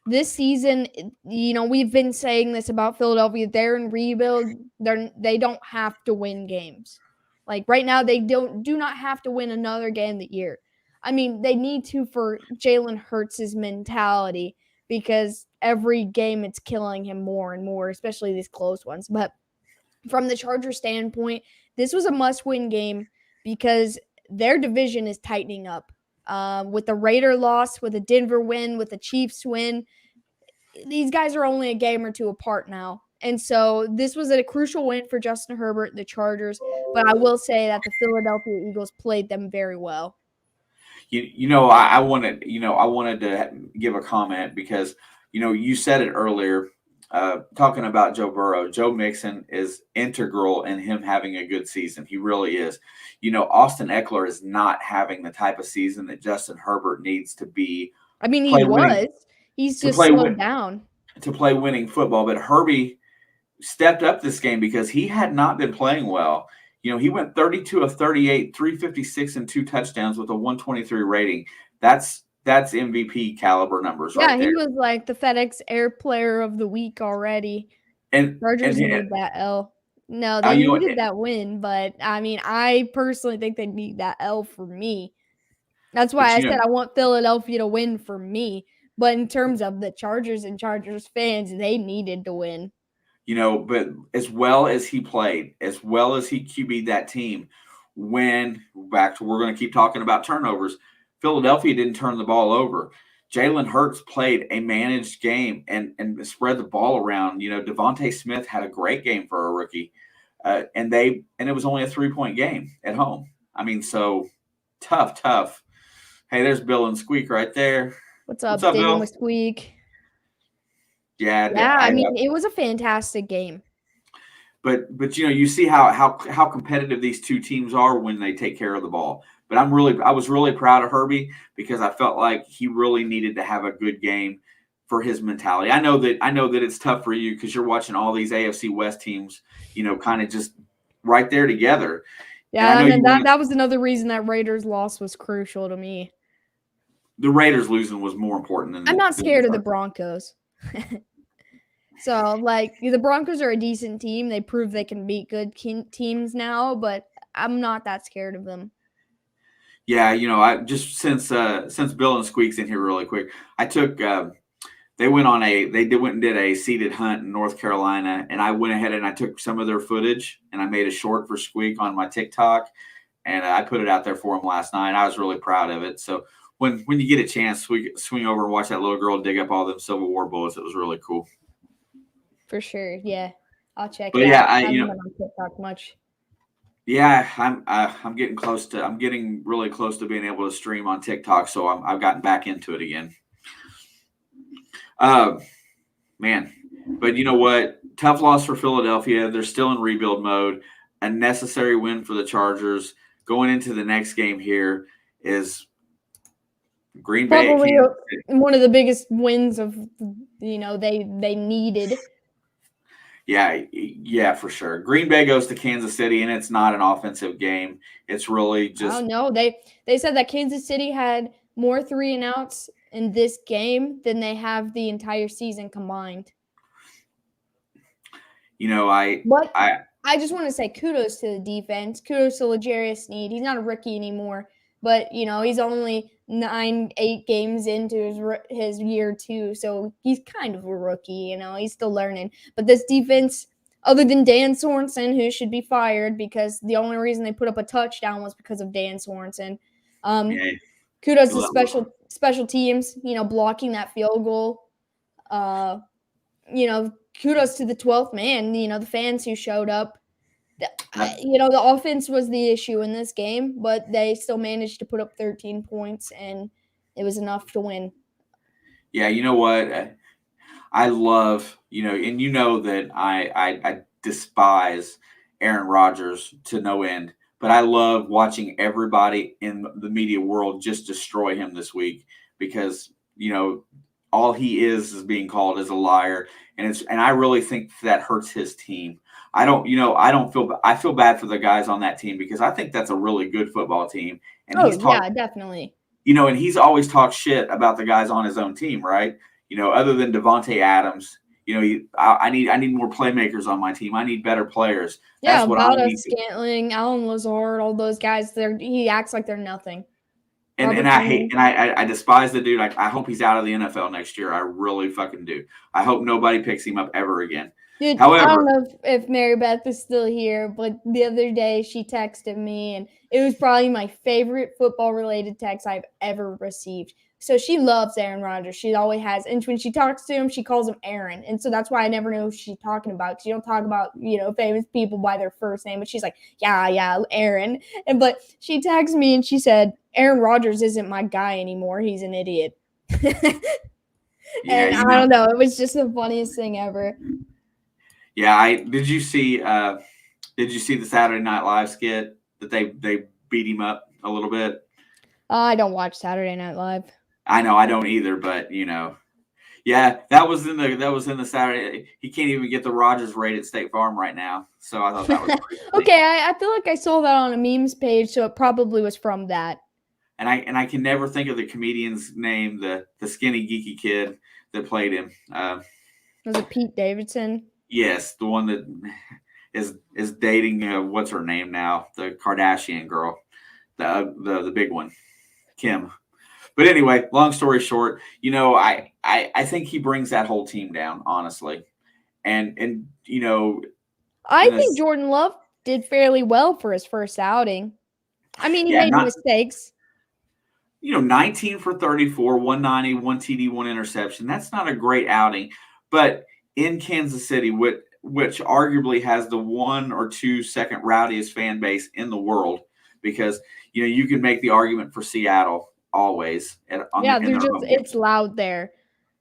this season, we've been saying this about Philadelphia. They're in rebuild. They don't have to win games. Like right now, they do not have to win another game the year. I mean, they need to for Jalen Hurts' mentality because every game it's killing him more and more, especially these close ones. But from the Chargers standpoint, this was a must-win game because their division is tightening up. With the Raider loss, with the Denver win, with the Chiefs win, these guys are only a game or two apart now. And so this was a crucial win for Justin Herbert, the Chargers. But I will say that the Philadelphia Eagles played them very well. I wanted to give a comment because you said it earlier, talking about Joe Burrow. Joe Mixon is integral in him having a good season. He really is. Austin Eckler is not having the type of season that Justin Herbert needs to be. I mean, he was. He's just slowed down to play winning football. But Herbie stepped up this game because he had not been playing well. He went 32 of 38, 356 and 2 touchdowns with a 123 rating. That's MVP caliber numbers right there. Yeah, he was like the FedEx Air Player of the Week already. And Chargers needed that L. No, they needed that win, but I mean, I personally think they need that L for me. That's why I said I want Philadelphia to win for me. But in terms of the Chargers and Chargers fans, they needed to win. But as well as he played, as well as he QB'd that team, we're going to keep talking about turnovers. Philadelphia didn't turn the ball over. Jalen Hurts played a managed game and spread the ball around. Devontae Smith had a great game for a rookie, and it was only a 3-point game at home. I mean, so tough. Hey, there's Bill and Squeak right there. What's up Bill? With Squeak? Yeah, I mean, it was a fantastic game. But you see how competitive these two teams are when they take care of the ball. But I was really proud of Herbie because I felt like he really needed to have a good game for his mentality. I know that it's tough for you because you're watching all these AFC West teams, kind of just right there together. Yeah, and then that was another reason that Raiders loss was crucial to me. The Raiders losing was more important than I'm not scared of the Broncos. So, like, the Broncos are a decent team. They prove they can beat good teams now, but I'm not that scared of them. Yeah, I just since Bill and Squeak's in here really quick, I took they went and did a seated hunt in North Carolina, and I went ahead and I took some of their footage and I made a short for Squeak on my TikTok, and I put it out there for him last night. I was really proud of it. So when you get a chance, swing over and watch that little girl dig up all them Civil War bullets. It was really cool. For sure, yeah, I'll check. But yeah, I haven't been on TikTok much. Yeah, I'm getting close to. I'm getting really close to being able to stream on TikTok, so I've gotten back into it again. Man, but you know what? Tough loss for Philadelphia. They're still in rebuild mode. A necessary win for the Chargers. Going into the next game here is Green Bay. Probably one of the biggest wins of they needed. Yeah, for sure. Green Bay goes to Kansas City, and it's not an offensive game. It's really just. Oh no, they said that Kansas City had more 3-and-outs in this game than they have the entire season combined. I just want to say kudos to the defense. Kudos to L'Jarius Sneed. He's not a rookie anymore, but he's only 8 games into his year 2, so he's kind of a rookie. He's still learning. But this defense, other than Dan Sorensen, who should be fired because the only reason they put up a touchdown was because of Dan Sorensen. Kudos to special teams, blocking that field goal. kudos to the 12th man, the fans who showed up. That- The offense was the issue in this game, but they still managed to put up 13 points, and it was enough to win. Yeah, you know what? I love, and that I despise Aaron Rodgers to no end, but I love watching everybody in the media world just destroy him this week because, all he is being called as a liar. And I really think that hurts his team. I feel bad for the guys on that team because I think that's a really good football team. And yeah, definitely. And he's always talked shit about the guys on his own team, right? Other than Devontae Adams, I need more playmakers on my team. I need better players. Yeah, That's what I need. Scantling, Alan Lazard, all those guys. He acts like they're nothing. And I hate and I despise the dude. I hope he's out of the NFL next year. I really fucking do. I hope nobody picks him up ever again. Dude, however, I don't know if Mary Beth is still here, but the other day she texted me, and it was probably my favorite football-related text I've ever received. So she loves Aaron Rodgers. She always has. And when she talks to him, she calls him Aaron. And so that's why I never know who she's talking about. Because you don't talk about, famous people by their first name. But she's like, yeah, Aaron. But she texted me and she said, Aaron Rodgers isn't my guy anymore. He's an idiot. And I don't know. It was just the funniest thing ever. Yeah, did you see the Saturday Night Live skit that they beat him up a little bit? I don't watch Saturday Night Live. I know I don't either, but yeah, that was in the Saturday. He can't even get the Rodgers rate at State Farm right now, so I thought that was pretty funny. Okay, I feel like I saw that on a memes page, so it probably was from that. And I can never think of the comedian's name, the skinny geeky kid that played him. Was it Pete Davidson? Yes, the one that is dating what's her name now, the Kardashian girl, the big one, Kim. But anyway, long story short, I think he brings that whole team down, honestly, and I think Jordan Love did fairly well for his first outing. I mean, he made mistakes. 19 for 34, 190, 1 TD, 1 interception. That's not a great outing, but in Kansas City, which arguably has the 1 or 2 second rowdiest fan base in the world, because you can make the argument for Seattle always. It's loud there.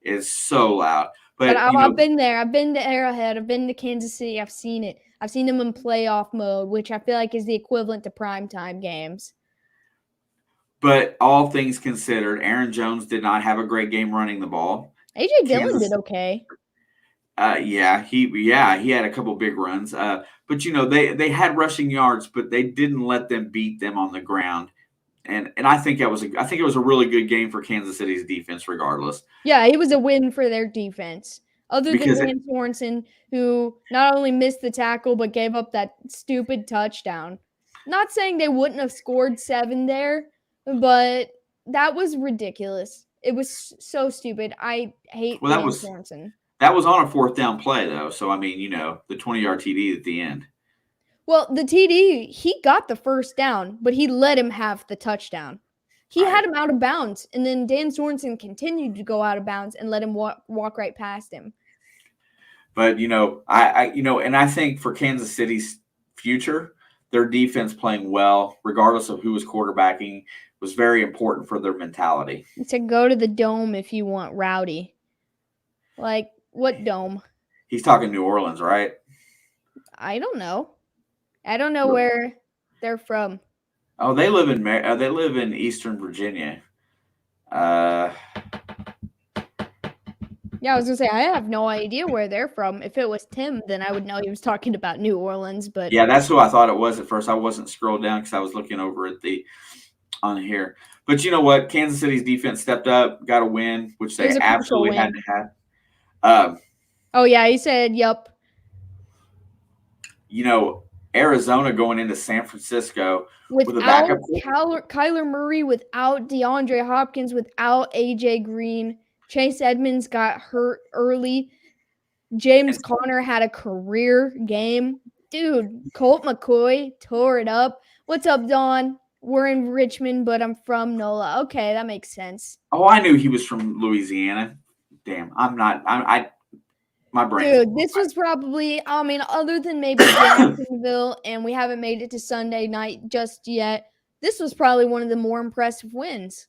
It's so loud. But I've been there. I've been to Arrowhead. I've been to Kansas City. I've seen it. I've seen them in playoff mode, which I feel like is the equivalent to primetime games. But all things considered, Aaron Jones did not have a great game running the ball. AJ Dillon did okay. He had a couple big runs. But they had rushing yards, but they didn't let them beat them on the ground. And I think it was a really good game for Kansas City's defense, regardless. Yeah, it was a win for their defense. Other than Dan Sorensen, who not only missed the tackle but gave up that stupid touchdown. Not saying they wouldn't have scored 7 there, but that was ridiculous. It was so stupid. I hate Dan Sorensen. That was on a 4th down play, though. So, I mean, the 20-yard TD at the end. Well, the TD, he got the first down, but he let him have the touchdown. He had him out of bounds, and then Dan Sorensen continued to go out of bounds and let him walk right past him. But, I think for Kansas City's future, their defense playing well, regardless of who was quarterbacking, was very important for their mentality. To go to the Dome if you want rowdy. Like, what Dome? He's talking New Orleans, right? I don't know. I don't know where they're from. Oh, they live in Eastern Virginia. Yeah, I was gonna say I have no idea where they're from. If it was Tim, then I would know he was talking about New Orleans. But yeah, that's who I thought it was at first. I wasn't scrolled down because I was looking over at on here. But you know what? Kansas City's defense stepped up, got a win, which they absolutely had to have. Oh yeah, he said, "Yup." Arizona going into San Francisco with a backup. Kyler Murray, without DeAndre Hopkins, without AJ Green. Chase Edmonds got hurt early. James Conner had a career game. Dude, Colt McCoy tore it up. What's up, Don? We're in Richmond, but I'm from NOLA. Okay, that makes sense. Oh, I knew he was from Louisiana. Damn, I'm not. My brain's Dude, this was probably, I mean, other than maybe Jacksonville, and we haven't made it to Sunday night just yet, this was probably one of the more impressive wins.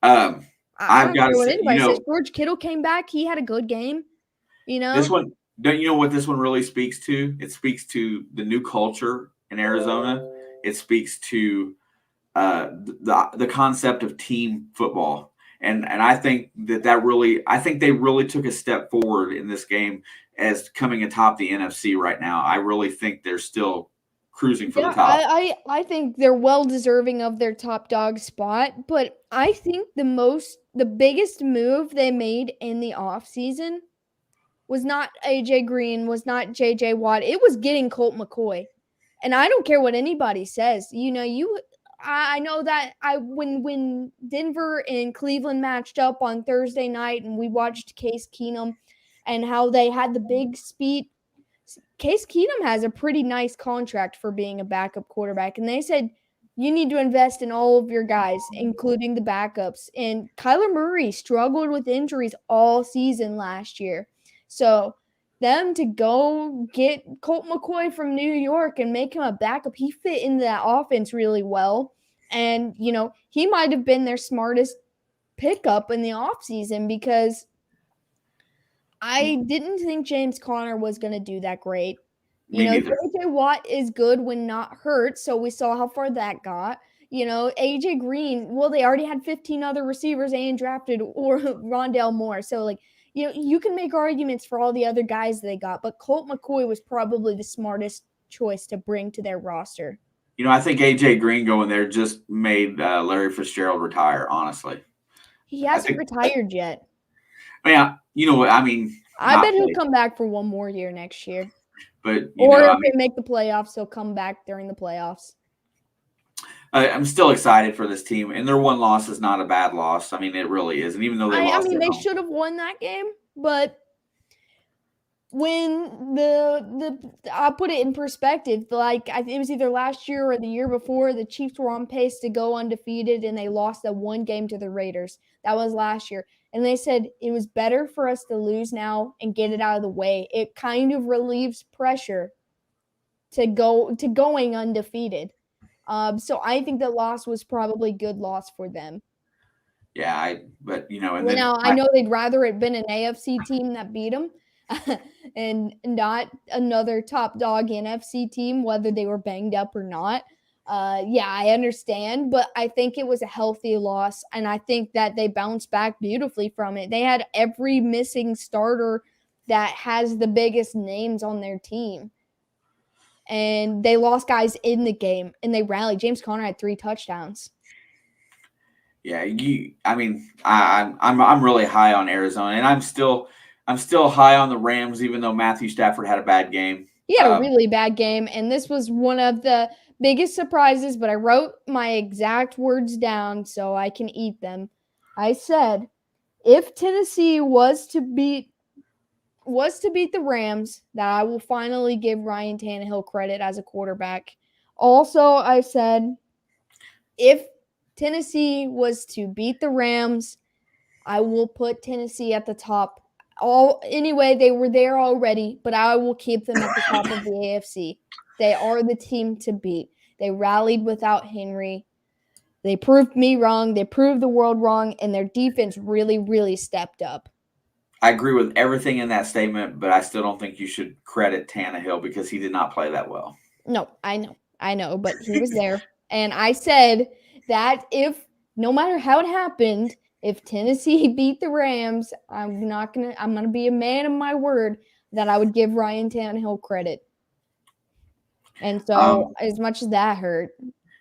um, I I've don't got to care what say, anybody says. George Kittle came back. He had a good game, you this know? one. Don't you know what this one really speaks to? It speaks to the new culture in Arizona. It speaks to the concept of team football, and I think that really, I think they really took a step forward in this game as coming atop the NFC right now. I really think they're still cruising for the Yeah, top. I think they're well deserving of their top dog spot, but I think the biggest move they made in the offseason was not AJ Green, was not JJ Watt. It was getting Colt McCoy. And I don't care what anybody says. I know that I when Denver and Cleveland matched up on Thursday night and we watched Case Keenum and how they had the big speed. Case Keenum has a pretty nice contract for being a backup quarterback, and they said you need to invest in all of your guys, including the backups. And Kyler Murray struggled with injuries all season last year. So them to go get Colt McCoy from New York and make him a backup, he fit into that offense really well. And, he might have been their smartest pickup in the offseason because I didn't think James Conner was going to do that great. Me neither. JJ Watt is good when not hurt, so we saw how far that got. AJ Green, well, they already had 15 other receivers and drafted or Rondale Moore. So, you can make arguments for all the other guys they got, but Colt McCoy was probably the smartest choice to bring to their roster. I think AJ Green going there just made Larry Fitzgerald retire. Honestly, He hasn't retired yet. Yeah, I mean, I bet he'll come back for one more year next year. But if they make the playoffs, he'll come back during the playoffs. I'm still excited for this team, and their one loss is not a bad loss. I mean, it really is. And even though they lost, they should have won that game, but when I'll put it in perspective, it was either last year or the year before, the Chiefs were on pace to go undefeated, and they lost that one game to the Raiders. That was last year. And they said it was better for us to lose now and get it out of the way. It kind of relieves pressure to going undefeated. So I think the loss was probably good loss for them. Yeah, I know they'd rather it been an AFC team that beat them and not another top dog NFC team, whether they were banged up or not. I understand, but I think it was a healthy loss, and I think that they bounced back beautifully from it. They had every missing starter that has the biggest names on their team. And they lost guys in the game, and they rallied. James Conner had 3 touchdowns. Yeah, I'm really high on Arizona, and I'm still high on the Rams, even though Matthew Stafford had a bad game. He had a really bad game, and this was one of the biggest surprises, but I wrote my exact words down so I can eat them. I said, if Tennessee was to beat the Rams, that I will finally give Ryan Tannehill credit as a quarterback. Also, I said, if Tennessee was to beat the Rams, I will put Tennessee at the top. Anyway, they were there already, but I will keep them at the top of the AFC. They are the team to beat. They rallied without Henry. They proved me wrong. They proved the world wrong, and their defense really, really stepped up. I agree with everything in that statement, but I still don't think you should credit Tannehill because he did not play that well. No, I know, but he was there. And I said that no matter how it happened, if Tennessee beat the Rams, I'm going to be a man of my word that I would give Ryan Tannehill credit. And so as much as that hurt,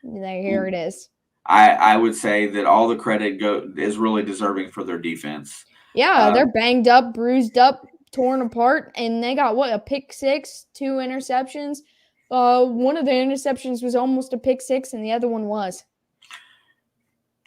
here it is. I would say that all the credit is really deserving for their defense. Yeah, they're banged up, bruised up, torn apart, and they got a pick 6, 2 interceptions. One of the interceptions was almost a pick 6, and the other one was.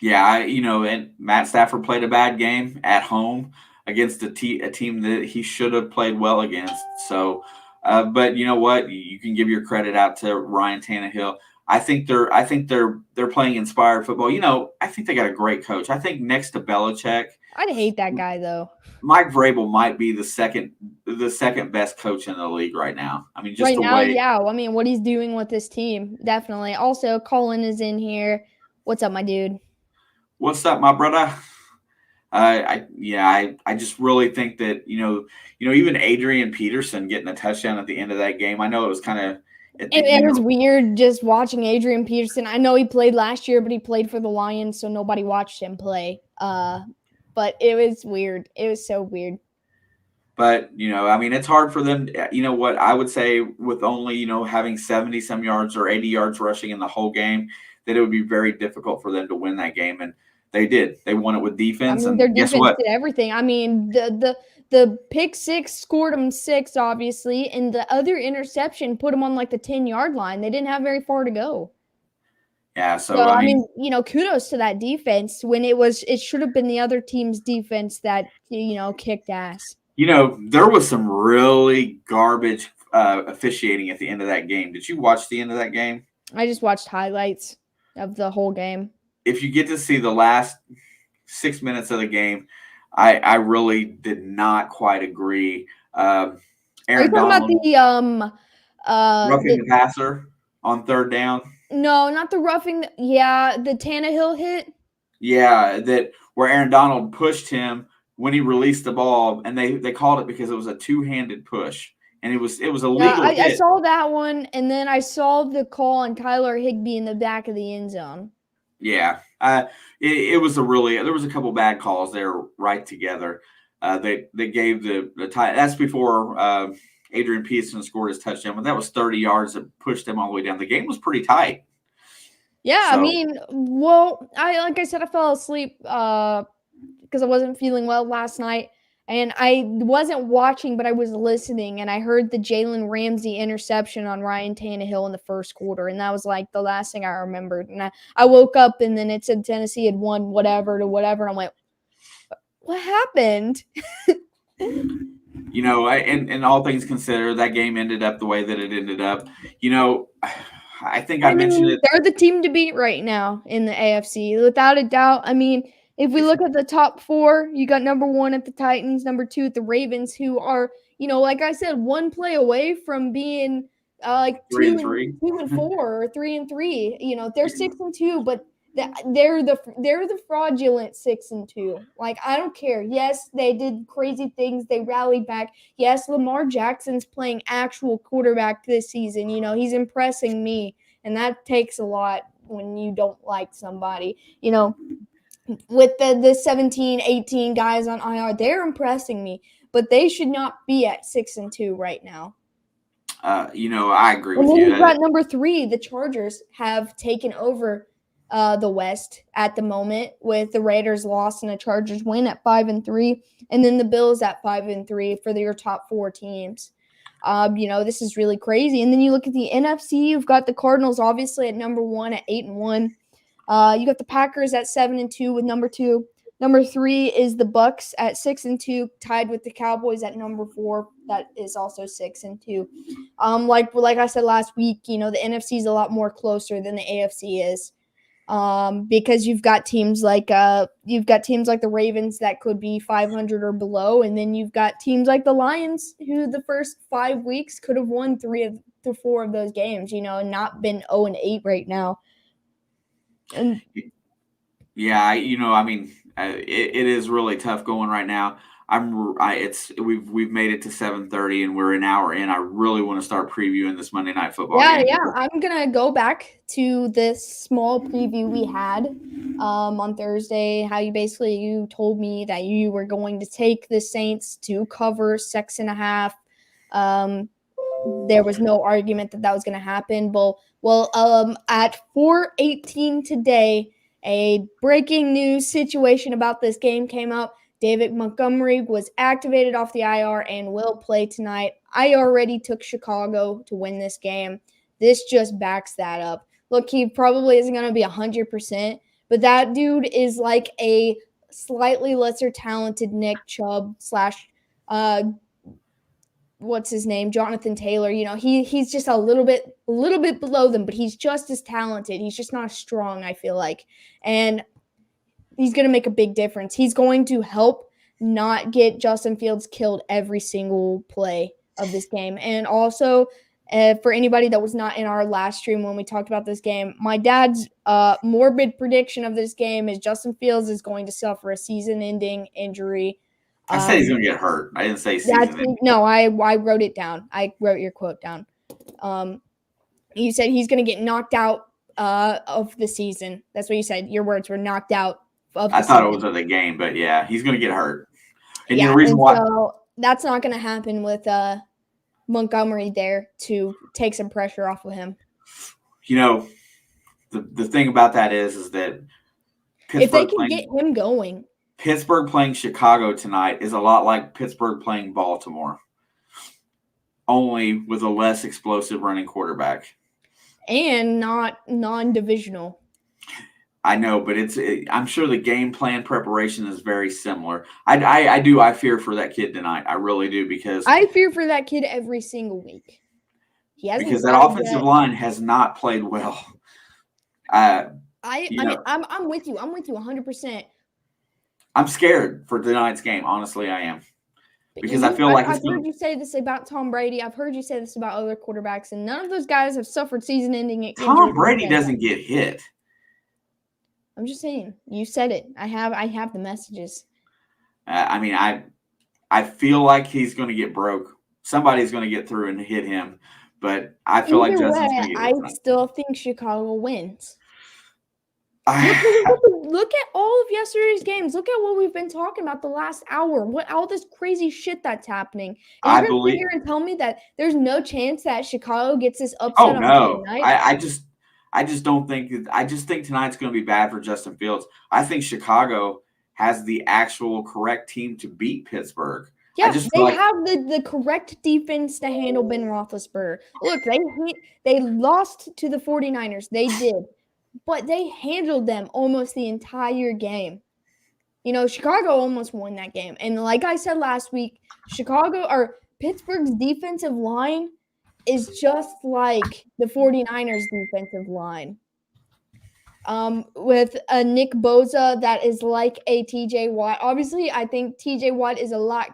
Yeah, and Matt Stafford played a bad game at home against a team that he should have played well against. So, but you know what? You can give your credit out to Ryan Tannehill. I think they're playing inspired football. I think they got a great coach. I think next to Belichick I'd hate that guy though. Mike Vrabel might be the second best coach in the league right now. I mean, just Right the now, way. yeah. I mean, what he's doing with this team, definitely. Also, Colin is in here. What's up, my dude? What's up, my brother? I just really think that even Adrian Peterson getting a touchdown at the end of that game. I know it was kind of It was weird just watching Adrian Peterson. I know he played last year, but he played for the Lions, so nobody watched him play. But it was weird. It was so weird. But I mean, it's hard for them. What I would say with only having 70 some yards or 80 yards rushing in the whole game, that it would be very difficult for them to win that game, and they did. They won it with I defense, mean, and their guess defense what? did everything. I mean, the pick six scored them 6, obviously, and the other interception put them on like the 10-yard line. They didn't have very far to go. Yeah, So, so I I mean, mean, kudos to that defense when it should have been the other team's defense that, kicked ass. there was some really garbage officiating at the end of that game. Did you watch the end of that game? I just watched highlights of the whole game. If you get to see the last 6 minutes of the game, I really did not quite agree. Are you Aaron talking about Donald roughing the the passer on third down. no, not the roughing, the Tannehill hit? Yeah, that where Aaron Donald pushed him when he released the ball, and they called it because it was a two-handed push, and it was a Yeah, legal I hit. saw that one, and then I saw the call on Tyler Higbee in the back of the end zone. Yeah, it was there was a couple bad calls there right together. They gave the tie. That's before Adrian Peterson scored his touchdown, but that was 30 yards that pushed them all the way down. The game was pretty tight. Yeah, I So mean, well, like I said, I fell asleep because I wasn't feeling well last night, and I wasn't watching, but I was listening, and I heard the Jalen Ramsey interception on Ryan Tannehill in the first quarter, and that was like the last thing I remembered. And I woke up, and then it said Tennessee had won whatever to whatever, and I'm like, what happened? and all things considered, that game ended up the way that it ended up. I think I I mentioned mean, it. they're the team to beat right now in the AFC, without a doubt. I mean, if we look at the top 4, you got number 1 at the Titans, number 2 at the Ravens, who are, like I said, 1 play away from being like 3 2 and and 3. 2 and 4 or 3 and 3. They're 6 and 2, but they're the fraudulent 6 and 2. Like, I don't care. Yes, they did crazy things. They rallied back. Yes, Lamar Jackson's playing actual quarterback this season. He's impressing me, and that takes a lot when you don't like somebody. With the 17, 18 guys on IR, they're impressing me, but they should not be at 6 and 2 right now. I agree And with then you. you've got number 3, the Chargers have taken over the West at the moment, with the Raiders loss and the Chargers win at 5 and 3, and then the Bills at 5 and 3 for your top 4 teams. This is really crazy. And then you look at the NFC, you've got the Cardinals obviously at number 1 at 8 and 1. You got the Packers at 7 and 2 with number 2. Number 3 is the Bucks at 6 and 2, tied with the Cowboys at number 4. That is also 6 and 2. Like I said last week, the NFC is a lot more closer than the AFC is. Because you've got teams like the Ravens that could be 500 or below, and then you've got teams like the Lions who the first 5 weeks could have won 3 to 4 of those games, and not been 0 and 8 right now. And yeah, I mean, it is really tough going right now. We've made it to 7:30 and we're an hour in. I really want to start previewing this Monday Night Football game. Yeah, I'm gonna go back to this small preview we had on Thursday. How you told me that you were going to take the Saints to cover 6.5. There was no argument that was going to happen. At 4:18 today, a breaking news situation about this game came up. David Montgomery was activated off the IR and will play tonight. I already took Chicago to win this game. This just backs that up. Look, he probably isn't going to be 100%, but that dude is like a slightly lesser talented Nick Chubb / what's his name, Jonathan Taylor. He's just a little bit below them, but he's just as talented. He's just not as strong, I feel like. And He's going to make a big difference. He's going to help not get Justin Fields killed every single play of this game. And also, for anybody that was not in our last stream when we talked about this game, my dad's morbid prediction of this game is Justin Fields is going to suffer a season-ending injury. I said he's going to get hurt. I didn't say season. No, I wrote it down. I wrote your quote down. You said he's going to get knocked out of the season. That's what you said. Your words were knocked out of the season. I thought it was of the game, but yeah, he's going to get hurt. And yeah, the reason why so that's not going to happen with Montgomery there to take some pressure off of him. You know, the thing about that is that Pittsburgh if they can get him going. Pittsburgh playing Chicago tonight is a lot like Pittsburgh playing Baltimore, only with a less explosive running quarterback. And not non-divisional. I know, but I'm sure the game plan preparation is very similar. I fear for that kid tonight. I really do, because I fear for that kid every single week. Because that offensive line has not played well. I'm with you. I'm with you 100%. I'm scared for tonight's game. Honestly, I am. Because I feel like I've heard you say this about Tom Brady. I've heard you say this about other quarterbacks, and none of those guys have suffered season-ending injuries. Tom Brady doesn't get hit. I'm just saying. You said it. I have the messages. I feel like he's going to get broke. Somebody's going to get through and hit him, but I feel like Justin's going to get hit. I still think Chicago wins. Look at all of yesterday's games. Look at what we've been talking about the last hour. What all this crazy shit that's happening. And you're going to sit here and tell me that there's no chance that Chicago gets this upset on Monday night? I just don't think. I just think tonight's going to be bad for Justin Fields. I think Chicago has the actual correct team to beat Pittsburgh. Yeah, they have the correct defense to handle Ben Roethlisberger. Look, they lost to the 49ers. They did. But they handled them almost the entire game. You know, Chicago almost won that game. And like I said last week, Pittsburgh's defensive line is just like the 49ers defensive line. With a Nick Bosa that is like a TJ Watt. Obviously, I think TJ Watt is a lot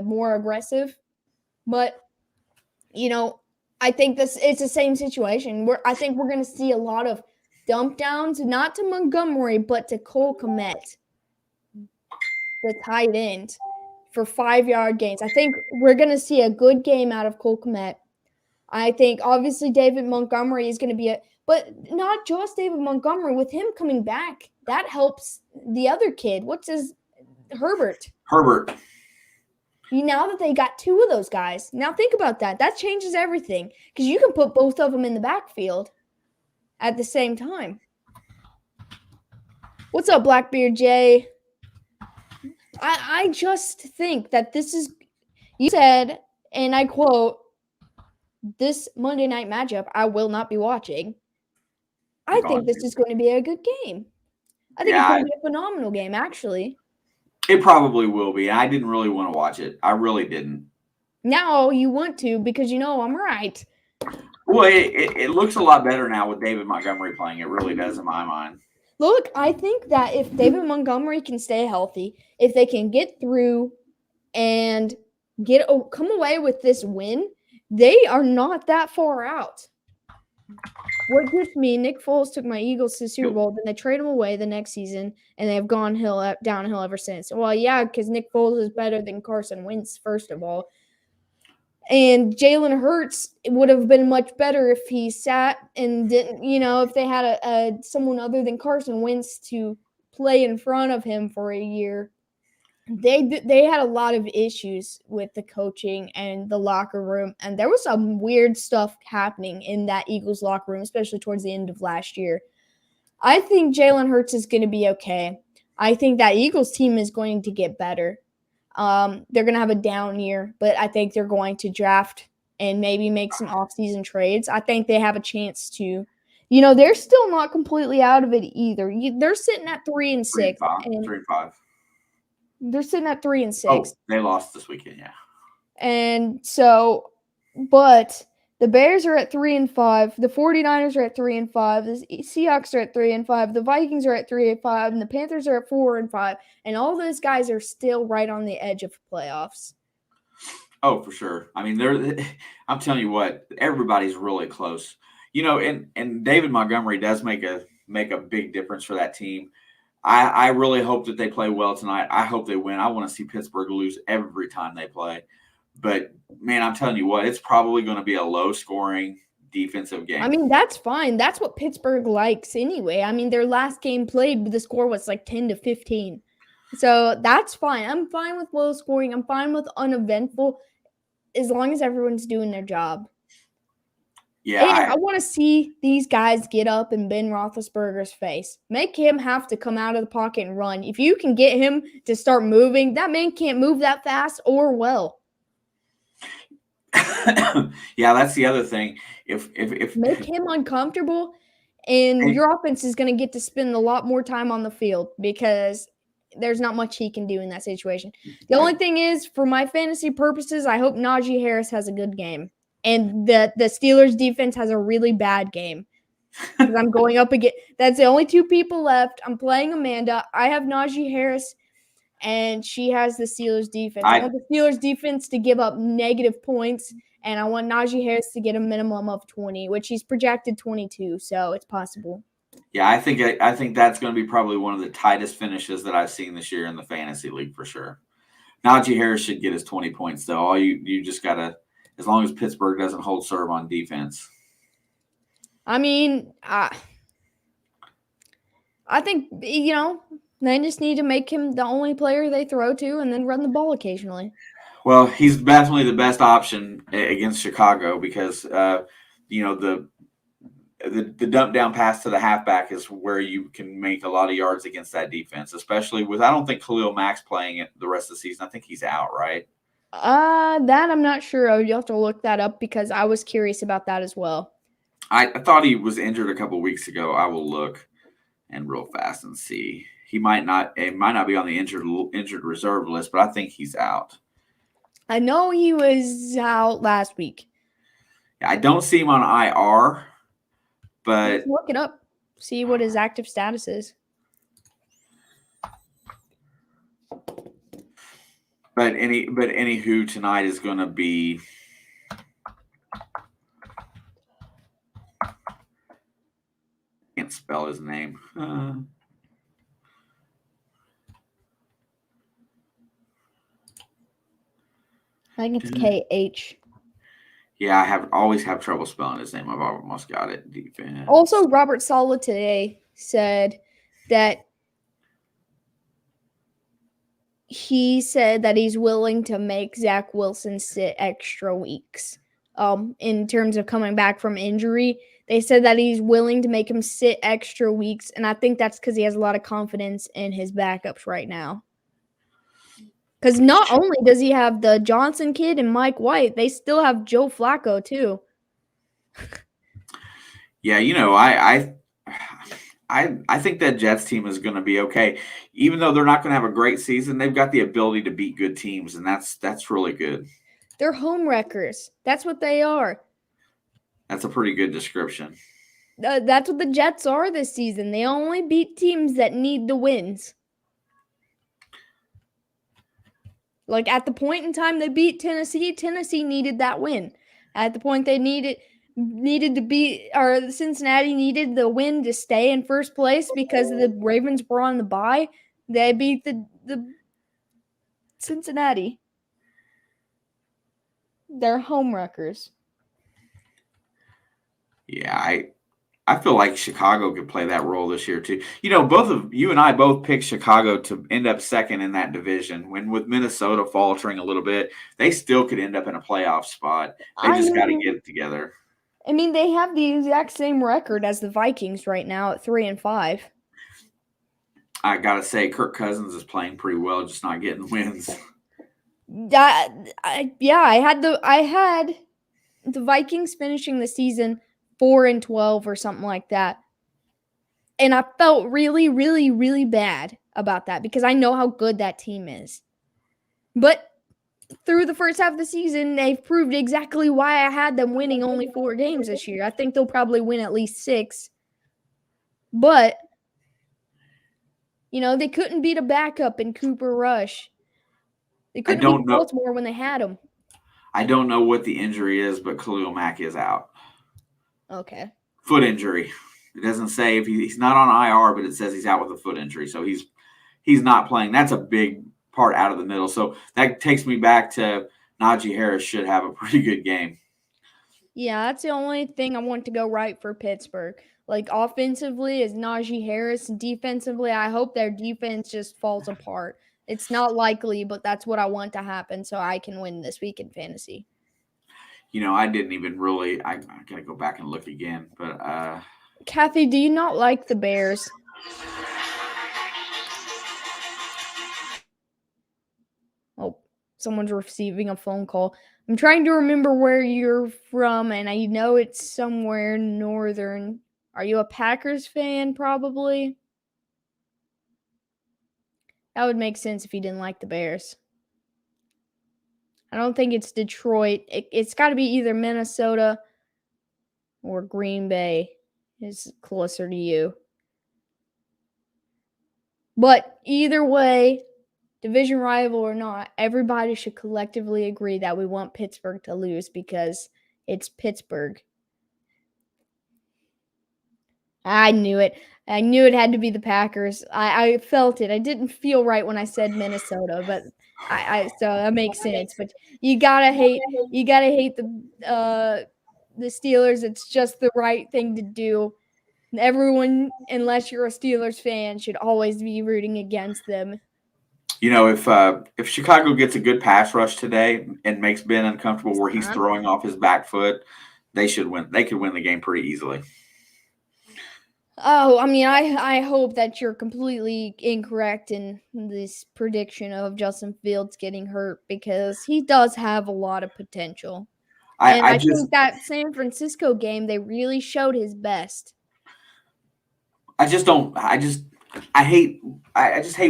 more aggressive. But, you know, I think it's the same situation. I think we're going to see a lot of dump downs, not to Montgomery, but to Cole Kmet, the tight end, for 5-yard gains. I think we're going to see a good game out of Cole Kmet. I think, obviously, David Montgomery is going to be but not just David Montgomery. With him coming back, that helps the other kid. Herbert. Now that they got 2 of those guys, now think about that. That changes everything, because you can put both of them in the backfield at the same time. What's up, Blackbeard Jay? I just think that this is, you said, and I quote, this Monday night matchup I will not be watching. I think this is going to be a good game. I think it's going to be a phenomenal game, actually. It probably will be. I didn't really want to watch it. I really didn't. Now you want to, because you know I'm right. Well, it looks a lot better now with David Montgomery playing. It really does in my mind. Look, I think that if David Montgomery can stay healthy, if they can get through and come away with this win, they are not that far out. What gets me, Nick Foles took my Eagles to the Super Bowl, then they trade him away the next season, and they have gone downhill ever since. Well, yeah, because Nick Foles is better than Carson Wentz, first of all. And Jalen Hurts would have been much better if he sat and didn't, if they had someone other than Carson Wentz to play in front of him for a year. They had a lot of issues with the coaching and the locker room, and there was some weird stuff happening in that Eagles locker room, especially towards the end of last year. I think Jalen Hurts is going to be okay. I think that Eagles team is going to get better. They're going to have a down year, but I think they're going to draft and maybe make some offseason trades. I think they have a chance to, they're still not completely out of it either. They're sitting at 3-6. 3-5. They're sitting at 3-6. Oh, they lost this weekend, yeah. And so, but The Bears are at 3-5. The 49ers are at 3-5. The Seahawks are at 3-5. The Vikings are at 3-5. And the Panthers are at 4-5. And all those guys are still right on the edge of playoffs. Oh, for sure. I mean, I'm telling you what, everybody's really close. And David Montgomery does make a big difference for that team. I really hope that they play well tonight. I hope they win. I want to see Pittsburgh lose every time they play. But, man, I'm telling you what, it's probably going to be a low-scoring defensive game. I mean, that's fine. That's what Pittsburgh likes anyway. I mean, their last game played, the score was like 10-15. So that's fine. I'm fine with low scoring. I'm fine with uneventful as long as everyone's doing their job. Yeah, and I want to see these guys get up in Ben Roethlisberger's face. Make him have to come out of the pocket and run. If you can get him to start moving, that man can't move that fast or well. Yeah, that's the other thing. If Make him uncomfortable, and your offense is going to get to spend a lot more time on the field because there's not much he can do in that situation. The only thing is, for my fantasy purposes, I hope Najee Harris has a good game. And the Steelers defense has a really bad game. Because I'm going up again. That's the only two people left. I'm playing Amanda. I have Najee Harris, and she has the Steelers defense. I want the Steelers defense to give up negative points, and I want Najee Harris to get a minimum of 20, which he's projected 22, so it's possible. Yeah, I think that's going to be probably one of the tightest finishes that I've seen this year in the fantasy league for sure. Najee Harris should get his 20 points, though. All you just got to, as long as Pittsburgh doesn't hold serve on defense. I mean, I think, they just need to make him the only player they throw to and then run the ball occasionally. Well, he's definitely the best option against Chicago because, the dump down pass to the halfback is where you can make a lot of yards against that defense, especially with, I don't think Khalil Mack's playing it the rest of the season. I think he's out, right? That I'm not sure. You'll have to look that up because I was curious about that as well. I thought he was injured a couple weeks ago. I will look and real fast and see. It might not be on the injured reserve list, but I think he's out. I know he was out last week. Yeah, I don't see him on IR, but let's look it up. See what his active status is. But anywho, tonight is going to be. Can't spell his name. I think it's KH. Yeah, I always have trouble spelling his name. I've almost got it. Defense. Also, Robert Saleh today said that he's willing to make Zach Wilson sit extra weeks. In terms of coming back from injury, they said that he's willing to make him sit extra weeks, and I think that's because he has a lot of confidence in his backups right now. Because not only does he have the Johnson kid and Mike White, they still have Joe Flacco too. Yeah, I think that Jets team is going to be okay. Even though they're not going to have a great season, they've got the ability to beat good teams, and that's really good. They're home wreckers. That's what they are. That's a pretty good description. That's what the Jets are this season. They only beat teams that need the wins. Like at the point in time they beat Tennessee, Tennessee needed that win. At the point they needed to beat, or Cincinnati needed the win to stay in first place because the Ravens were on the bye. They beat the Cincinnati. They're home wreckers. Yeah, I feel like Chicago could play that role this year too. Both of you and I both picked Chicago to end up second in that division. When with Minnesota faltering a little bit, they still could end up in a playoff spot. They just got to get it together. I mean, they have the exact same record as the Vikings right now at 3-5. I gotta say, Kirk Cousins is playing pretty well, just not getting wins. I had the Vikings finishing the season 4-12 or something like that. And I felt really, really, really bad about that because I know how good that team is. But through the first half of the season, they've proved exactly why I had them winning only 4 games this year. I think they'll probably win at least 6. But, they couldn't beat a backup in Cooper Rush. They couldn't beat Baltimore when they had him. I don't know what the injury is, but Khalil Mack is out. Okay. Foot injury. It doesn't say if he's not on IR, but it says he's out with a foot injury. So he's not playing. That's a big part out of the middle. So that takes me back to Najee Harris should have a pretty good game. Yeah, that's the only thing I want to go right for Pittsburgh. Like, offensively is Najee Harris. Defensively, I hope their defense just falls apart. It's not likely, but that's what I want to happen so I can win this week in fantasy. I didn't even really – I got to go back and look again. But Kathy, do you not like the Bears? Oh, someone's receiving a phone call. I'm trying to remember where you're from, and I know it's somewhere northern. Are you a Packers fan, probably? That would make sense if you didn't like the Bears. I don't think it's Detroit. It's got to be either Minnesota or Green Bay is closer to you. But either way, division rival or not, everybody should collectively agree that we want Pittsburgh to lose because it's Pittsburgh. I knew it. I knew it had to be the Packers. I felt it. I didn't feel right when I said Minnesota, but so that makes sense. But you gotta hate the Steelers. It's just the right thing to do. Everyone, unless you're a Steelers fan, should always be rooting against them. If Chicago gets a good pass rush today and makes Ben uncomfortable where he's throwing off his back foot, they should win. They could win the game pretty easily. Oh, I mean, I hope that you're completely incorrect in this prediction of Justin Fields getting hurt because he does have a lot of potential. I think that San Francisco game, they really showed his best. I just hate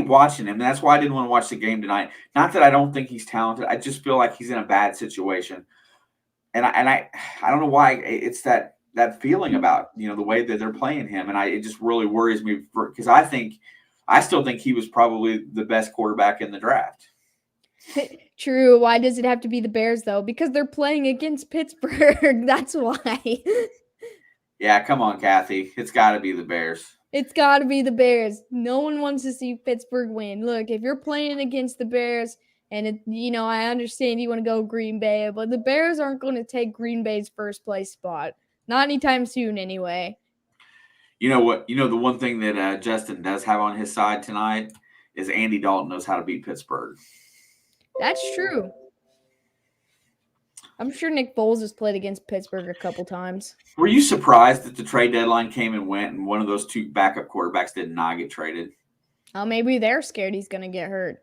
watching him. And that's why I didn't want to watch the game tonight. Not that I don't think he's talented. I just feel like he's in a bad situation. And I don't know why it's that feeling about, the way that they're playing him. And it just really worries me because I still think he was probably the best quarterback in the draft. True. Why does it have to be the Bears, though? Because they're playing against Pittsburgh. That's why. Yeah, come on, Kathy. It's got to be the Bears. It's got to be the Bears. No one wants to see Pittsburgh win. Look, if you're playing against the Bears, and I understand you want to go Green Bay, but the Bears aren't going to take Green Bay's first place spot. Not anytime soon, anyway. You know what? The one thing that Justin does have on his side tonight is Andy Dalton knows how to beat Pittsburgh. That's true. I'm sure Nick Foles has played against Pittsburgh a couple times. Were you surprised that the trade deadline came and went and one of those two backup quarterbacks did not get traded? Oh, maybe they're scared he's going to get hurt.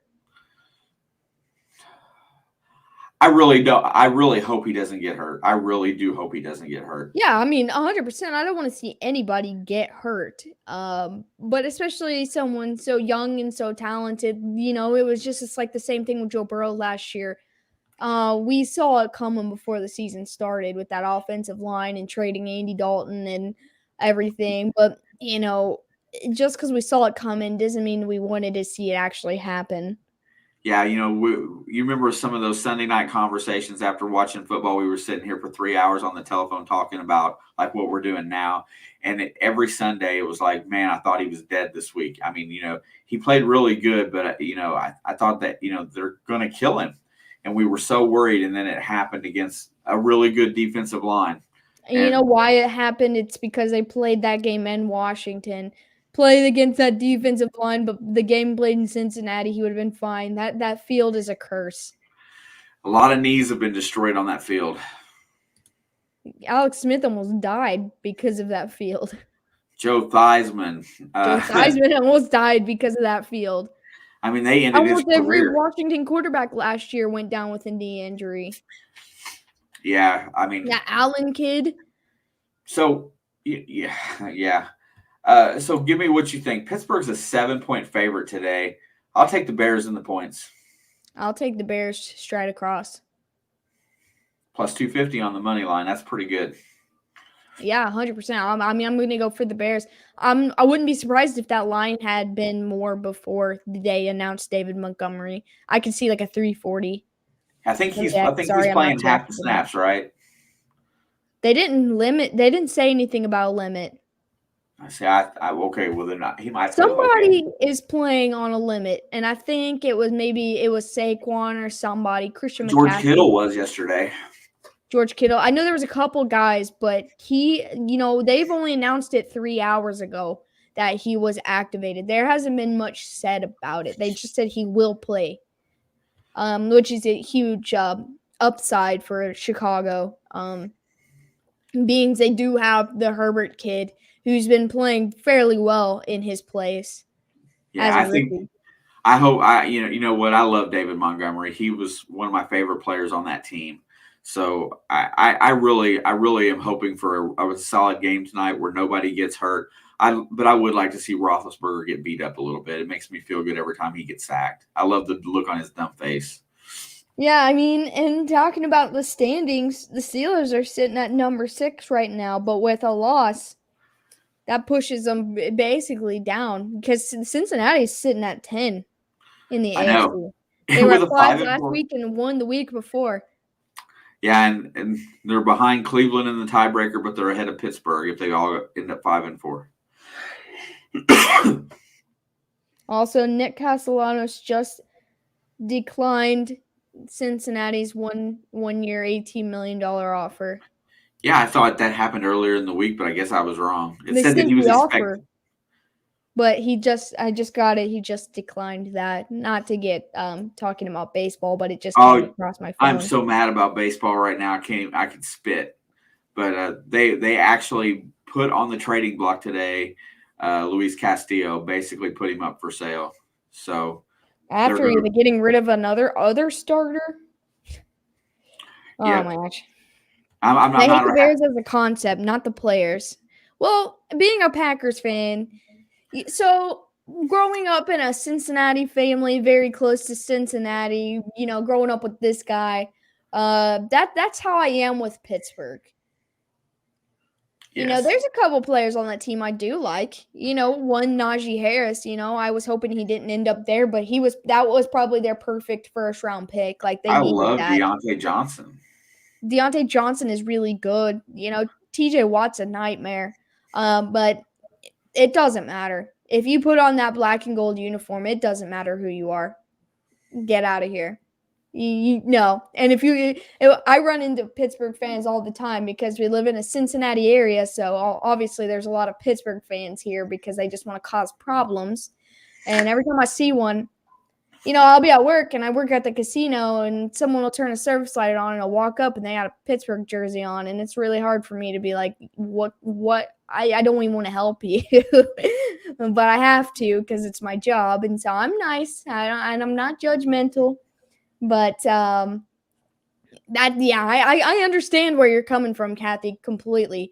I really don't. I really hope he doesn't get hurt. I really do hope he doesn't get hurt. Yeah, I mean, 100%. I don't want to see anybody get hurt. But especially someone so young and so talented. It was just like the same thing with Joe Burrow last year. We saw it coming before the season started with that offensive line and trading Andy Dalton and everything. But, just because we saw it coming doesn't mean we wanted to see it actually happen. Yeah, you remember some of those Sunday night conversations after watching football. We were sitting here for 3 hours on the telephone talking about like what we're doing now. And every Sunday it was like, man, I thought he was dead this week. I mean, he played really good, but, I thought that, they're going to kill him. And we were so worried. And then it happened against a really good defensive line. And you know why it happened? It's because they played that game in Washington. Played against that defensive line, but the game played in Cincinnati, he would have been fine. That field is a curse. A lot of knees have been destroyed on that field. Alex Smith almost died because of that field. Joe Theismann. Joe Theismann almost died because of that field. I mean, they ended his career. Almost every Washington quarterback last year went down with a knee injury. Yeah, I mean. That Allen kid. So, yeah. So give me what you think. Pittsburgh's a 7-point favorite today. I'll take the Bears in the points. I'll take the Bears straight across. Plus 250 on the money line. That's pretty good. Yeah, 100%. I'm going to go for the Bears. I wouldn't be surprised if that line had been more before they announced David Montgomery. I could see like a 340. I think he's I'm not playing too half the accurate. snaps, right? They didn't say anything about a limit. I say, okay. Well, then he might. Somebody is playing on a limit, and I think it was Saquon or somebody. Christian George McCaffrey. Kittle was yesterday. George Kittle. I know there was a couple guys, but they've only announced it 3 hours ago that he was activated. There hasn't been much said about it. They just said he will play, which is a huge upside for Chicago. Being they do have the Herbert kid who's been playing fairly well in his place. Yeah, I hope you know what, I love David Montgomery. He was one of my favorite players on that team. So I really am hoping for a solid game tonight where nobody gets hurt. But I would like to see Roethlisberger get beat up a little bit. It makes me feel good every time he gets sacked. I love the look on his dumb face. Yeah, I mean, and talking about the standings, the Steelers are sitting at number 6 right now, but with a loss, that pushes them basically down because Cincinnati's sitting at 10 in the AFC. They were at 5 last week and won the week before. Yeah, and they're behind Cleveland in the tiebreaker, but they're ahead of Pittsburgh if they all end up 5-4. Also, Nick Castellanos just declined Cincinnati's one-year $18 million offer. Yeah, I thought that happened earlier in the week, but I guess I was wrong. It said that he was expected. But I just got it. He just declined that. Not to get talking about baseball, but it just came across my phone. I'm so mad about baseball right now. I could spit. But they actually put on the trading block today, Luis Castillo, basically put him up for sale. So after getting rid of other starter. Yeah. Oh my gosh. I hate the Bears as a concept, not the players. Well, being a Packers fan, so growing up in a Cincinnati family, very close to Cincinnati, growing up with this guy, that's how I am with Pittsburgh. Yes. There's a couple players on that team I do like. One Najee Harris. I was hoping he didn't end up there, but that was probably their perfect first round pick. Like I love that. Deontay Johnson. Deontay Johnson is really good. TJ Watt's a nightmare. But it doesn't matter. If you put on that black and gold uniform, it doesn't matter who you are. Get out of here. No. And I run into Pittsburgh fans all the time because we live in a Cincinnati area. So obviously there's a lot of Pittsburgh fans here because they just want to cause problems. And every time I see one, I'll be at work and I work at the casino and someone will turn a service light on and I'll walk up and they got a Pittsburgh jersey on. And it's really hard for me to be like, what? I don't even want to help you, but I have to because it's my job. And so I'm nice and I'm not judgmental, but I understand where you're coming from, Kathy, completely.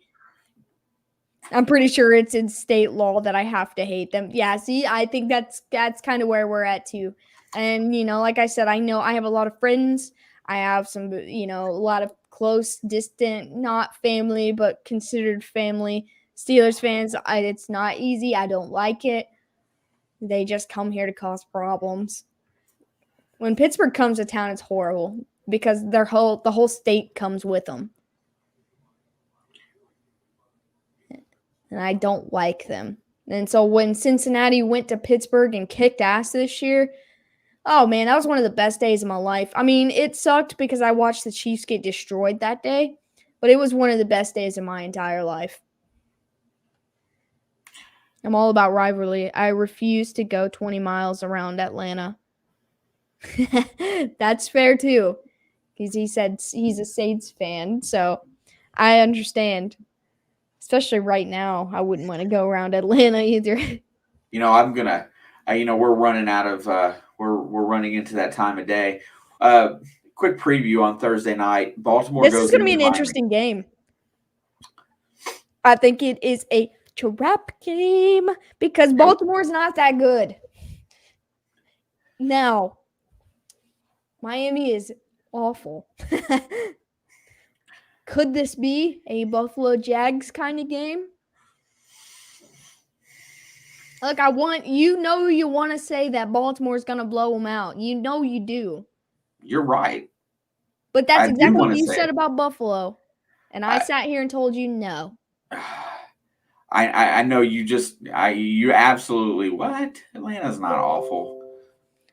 I'm pretty sure it's in state law that I have to hate them. Yeah, see, I think that's kind of where we're at too. And, like I said, I know I have a lot of friends. I have some, a lot of close, distant, not family, but considered family Steelers fans. It's not easy. I don't like it. They just come here to cause problems. When Pittsburgh comes to town, it's horrible because the whole state comes with them. And I don't like them. And so when Cincinnati went to Pittsburgh and kicked ass this year, oh man, that was one of the best days of my life. I mean, it sucked because I watched the Chiefs get destroyed that day, but it was one of the best days of my entire life. I'm all about rivalry. I refuse to go 20 miles around Atlanta. That's fair too, because he said he's a Saints fan, so I understand. Especially right now, I wouldn't want to go around Atlanta either. I'm gonna. We're running out of. We're running into that time of day. Quick preview on Thursday night. Baltimore. This is going to be an interesting game. I think it is a trap game because Baltimore's not that good. Now, Miami is awful. Could this be a Buffalo Jags kind of game? Look, you want to say that Baltimore's going to blow them out. You know you do. You're right. But that's I do exactly want what to you say said it. about Buffalo. And I sat here and told you no. I know you absolutely what? Atlanta's not awful.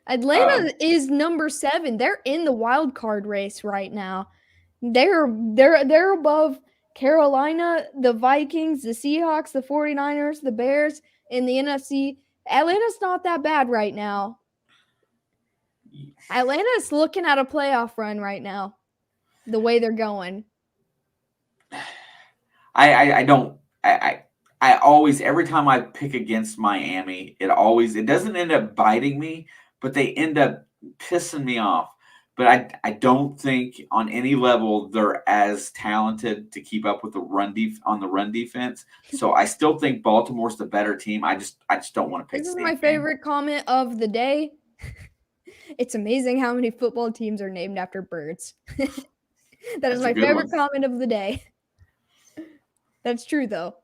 Atlanta is number 7. They're in the wild card race right now. They're above Carolina, the Vikings, the Seahawks, the 49ers, the Bears in the NFC. Atlanta's not that bad right now. Atlanta's looking at a playoff run right now. The way they're going. I don't I always every time I pick against Miami, it doesn't end up biting me, but they end up pissing me off. But I don't think on any level they're as talented to keep up with the on the run defense. So I still think Baltimore's the better team. I just don't want to pick. This is my favorite comment of the day. It's amazing how many football teams are named after birds. That is my favorite comment of the day. That's true though.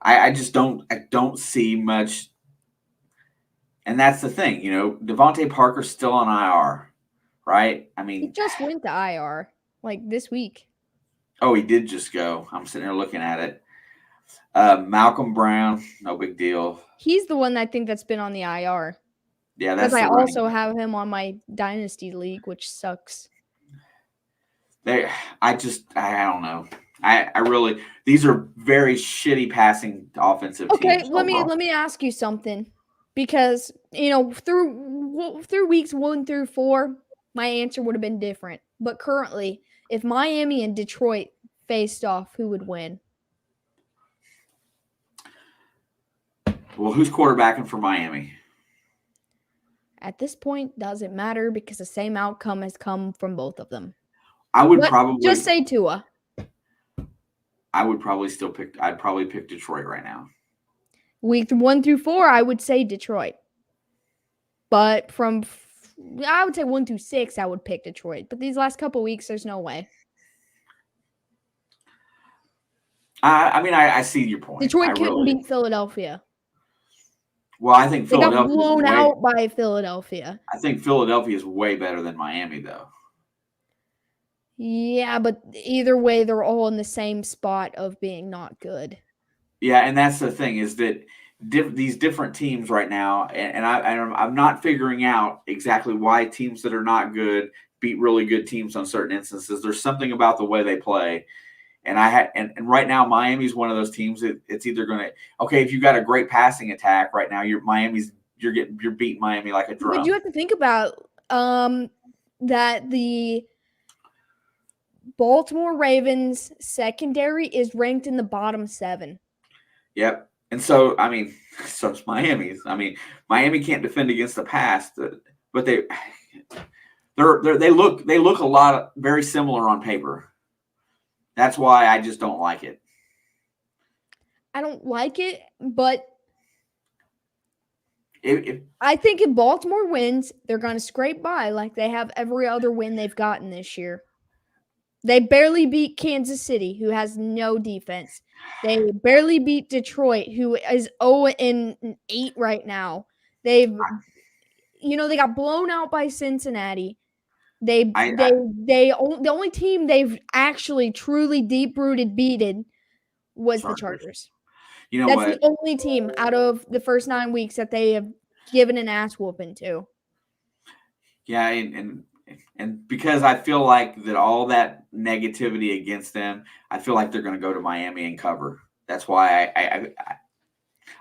I don't see much. And that's the thing, Devontae Parker's still on IR, right? I mean, he just went to IR like this week. Oh, he did just go. I'm sitting here looking at it. Malcolm Brown, no big deal. He's the one I think that's been on the IR. Yeah, that's because I also have him on my dynasty league, which sucks. I don't know. I really, these are very shitty passing offensive teams. Okay, let me ask you something, because through weeks 1 through 4, my answer would have been different. But currently, if Miami and Detroit faced off, who would win? Well, who's quarterbacking for Miami? At this point, doesn't matter because the same outcome has come from both of them. Probably just say Tua. I would probably still pick. I'd probably pick Detroit right now. Week 1 through 4, I would say Detroit. But I would say 1 through 6, I would pick Detroit. But these last couple weeks, there's no way. I see your point. Detroit couldn't beat Philadelphia. Well, I think Philadelphia got blown out by Philadelphia. I think Philadelphia is way better than Miami, though. Yeah, but either way, they're all in the same spot of being not good. Yeah, and that's the thing is that these different teams right now, and I'm not figuring out exactly why teams that are not good beat really good teams on certain instances. There's something about the way they play. And right now Miami's one of those teams that it's either going to if you got a great passing attack right now, you're beating Miami like a drum. But you have to think about that the Baltimore Ravens secondary is ranked in the bottom 7. Yep. And so so's Miami's. Miami can't defend against the pass, but they look a lot very similar on paper. That's why I just don't like it. I don't like it, but I think if Baltimore wins, they're going to scrape by like they have every other win they've gotten this year. They barely beat Kansas City, who has no defense. They barely beat Detroit, who is 0-8 right now. They got blown out by Cincinnati. The only team they've actually truly deep-rooted beaten was the Chargers. That's the only team out of the first 9 weeks that they have given an ass whooping to. Yeah, and because I feel like that all that negativity against them, I feel like they're going to go to Miami and cover. That's why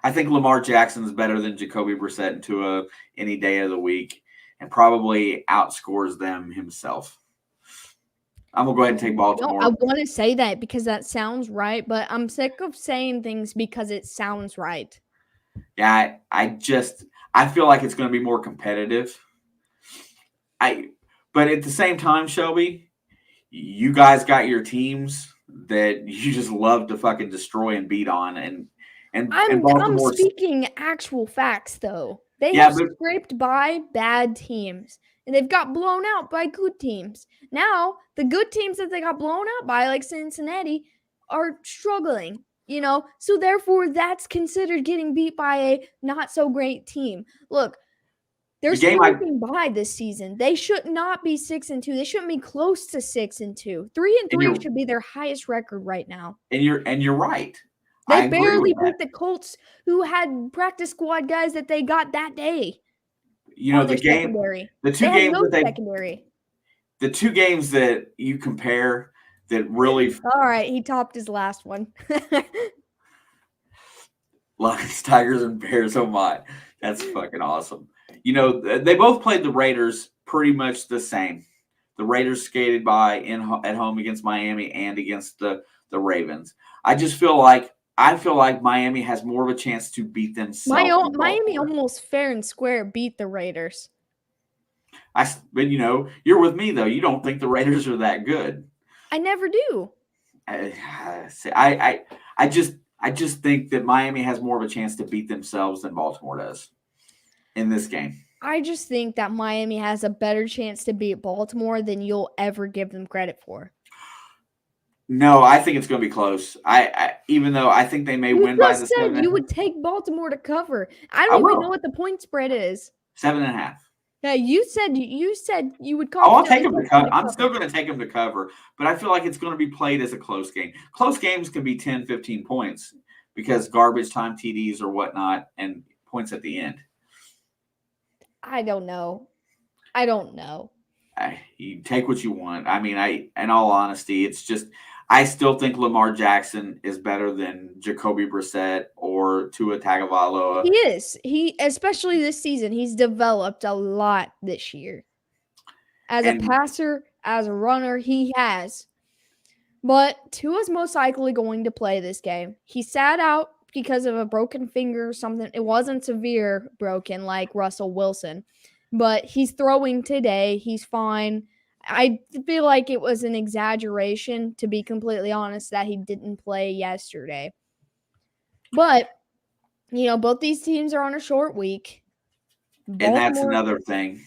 I think Lamar Jackson is better than Jacoby Brissett and Tua any day of the week, and probably outscores them himself. I'm going to go ahead and take Baltimore. I want to say that because that sounds right, but I'm sick of saying things because it sounds right. Yeah, I feel like it's going to be more competitive. But at the same time, Shelby, you guys got your teams that you just love to fucking destroy and beat on, and I'm speaking actual facts though. They have scraped by bad teams. and they've got blown out by good teams. Now, the good teams that they got blown out by, like Cincinnati, are struggling, so therefore that's considered getting beat by a not so great team. Look, they're scraping by this season. They should not be 6-2. They shouldn't be close to 6-2. 3-3 should be their highest record right now. And you're right. They barely beat the Colts, who had practice squad guys that they got that day. The two games that you compare that really. All right, he topped his last one. Lions, Tigers, and Bears. Oh my, that's fucking awesome. They both played the Raiders pretty much the same. The Raiders skated by at home against Miami and against the Ravens. I feel like Miami has more of a chance to beat themselves. Miami almost fair and square beat the Raiders. But you're with me though. You don't think the Raiders are that good. I never do. I just think that Miami has more of a chance to beat themselves than Baltimore does in this game. I just think that Miami has a better chance to beat Baltimore than you'll ever give them credit for. No, I think it's going to be close. Even though I think they may win by the 7. You would take Baltimore to cover. I don't even know what the point spread is. 7.5. Yeah, you said you would call. I'll take them to cover. I'm still going to take them to cover, but I feel like it's going to be played as a close game. Close games can be 10, 15 points because garbage time TDs or whatnot and points at the end. I don't know. You take what you want. I mean, in all honesty, it's just I still think Lamar Jackson is better than Jacoby Brissett or Tua Tagovailoa. He is. Especially this season, he's developed a lot this year. As a passer, as a runner, he has. But Tua's most likely going to play this game. He sat out because of a broken finger or something. It wasn't severe broken like Russell Wilson. But he's throwing today. He's fine. I feel like it was an exaggeration, to be completely honest, that he didn't play yesterday. But, both these teams are on a short week. And that's another thing.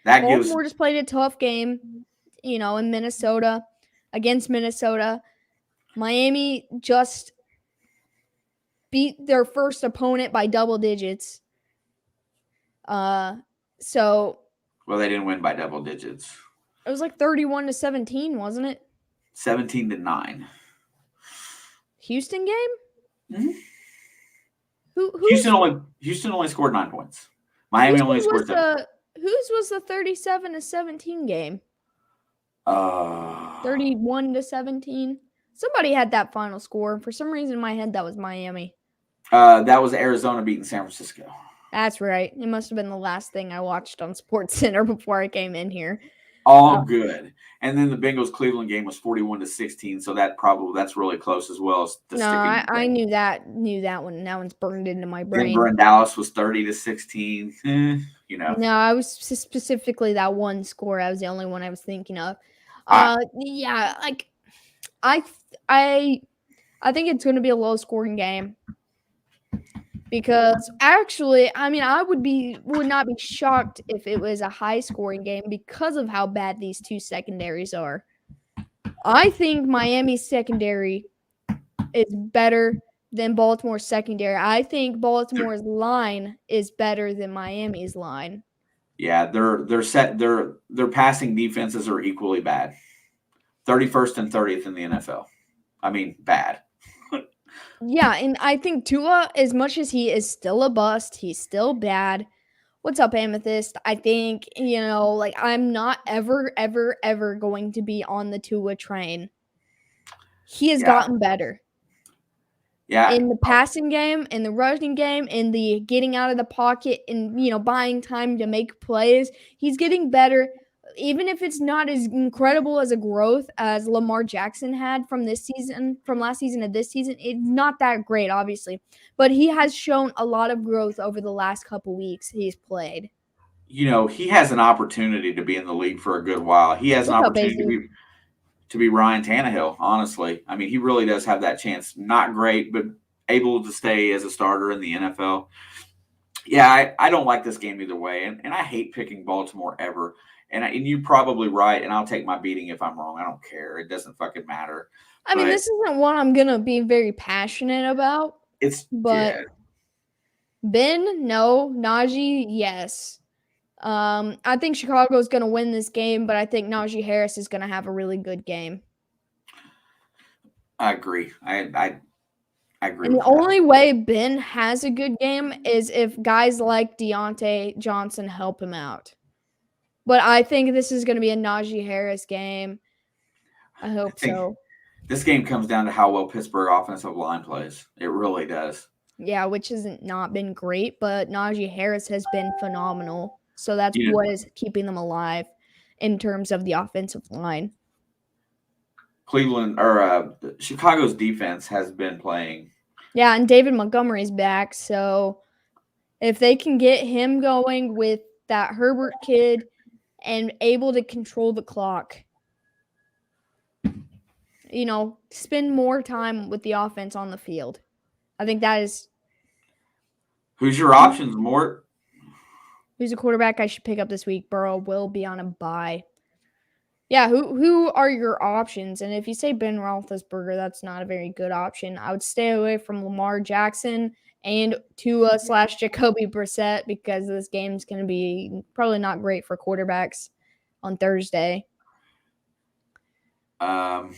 Baltimore just played a tough game, in Minnesota, against Minnesota. Miami just beat their first opponent by double digits. Well, they didn't win by double digits. It was like 31-17, wasn't it? 17-9. Houston game? Mm-hmm. Houston only scored 9 points. Miami only scored 7. Whose was the 37-17 game? 31-17. Somebody had that final score. For some reason in my head that was Miami. That was Arizona beating San Francisco. That's right. It must have been the last thing I watched on SportsCenter before I came in here. All good. And then the Bengals-Cleveland game was 41-16, so that's really close as well. I knew that one. That one's burned into my brain. Denver and Dallas was 30-16. No, I was specifically that one score. That was the only one I was thinking of. Yeah, like I think it's going to be a low-scoring game. Because actually, I mean, I would not be shocked if it was a high-scoring game because of how bad these two secondaries are. I think Miami's secondary is better than Baltimore's secondary. I think Baltimore's line is better than Miami's line. Yeah, their passing defenses are equally bad. 31st and 30th in the NFL. I mean, bad. Yeah, and I think Tua, as much as he is still a bust, he's still bad. What's up, Amethyst? I think, I'm not ever, ever, ever going to be on the Tua train. He has gotten better. Yeah. In the passing game, in the rushing game, in the getting out of the pocket, and, buying time to make plays, he's getting better. Even if it's not as incredible as a growth as Lamar Jackson had from last season to this season, it's not that great, obviously. But he has shown a lot of growth over the last couple weeks he's played. He has an opportunity to be in the league for a good while. He has an opportunity to be Ryan Tannehill, honestly. I mean, he really does have that chance. Not great, but able to stay as a starter in the NFL. Yeah, I don't like this game either way, and I hate picking Baltimore ever. and you're probably right, and I'll take my beating if I'm wrong. I don't care. It doesn't fucking matter. I mean, But this isn't one I'm gonna be very passionate about, it's but Ben, no. Najee, yes. I think Chicago's gonna win this game, but I think Najee Harris is gonna have a really good game. I agree. I agree And with the that. only way Ben has a good game is if guys like Deontay Johnson help him out. But I think this is going to be a Najee Harris game. I I hope think so. this game comes down to how well Pittsburgh offensive line plays. It really does. Yeah, which hasn't not been great, but Najee Harris has been phenomenal. So that's You know, what is keeping them alive in terms of the offensive line. Cleveland or Chicago's defense has been playing. Yeah, and David Montgomery's back, so if they can get him going with that Herbert kid and able to control the clock, spend more time with the offense on the field. I think that is Who's your options, Mort? who's a quarterback I should pick up this week. Burrow will be on a bye. Yeah, who are your options? And if you say Ben Roethlisberger, that's not a very good option. I would stay away from Lamar Jackson and Tua / Jacoby Brissett because this game's going to be probably not great for quarterbacks on Thursday. I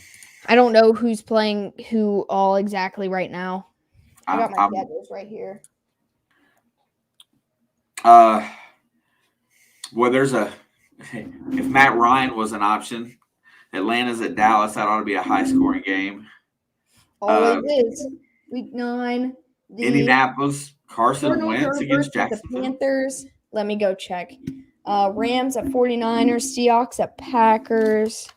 don't know who's playing who all exactly right now. I got my schedules right here. Well, if Matt Ryan was an option, Atlanta's at Dallas. That ought to be a high scoring game. Always is. Week 9. Indianapolis, Carson Wentz against Jacksonville. The Panthers. Let me go check. Rams at 49ers. Seahawks at Packers.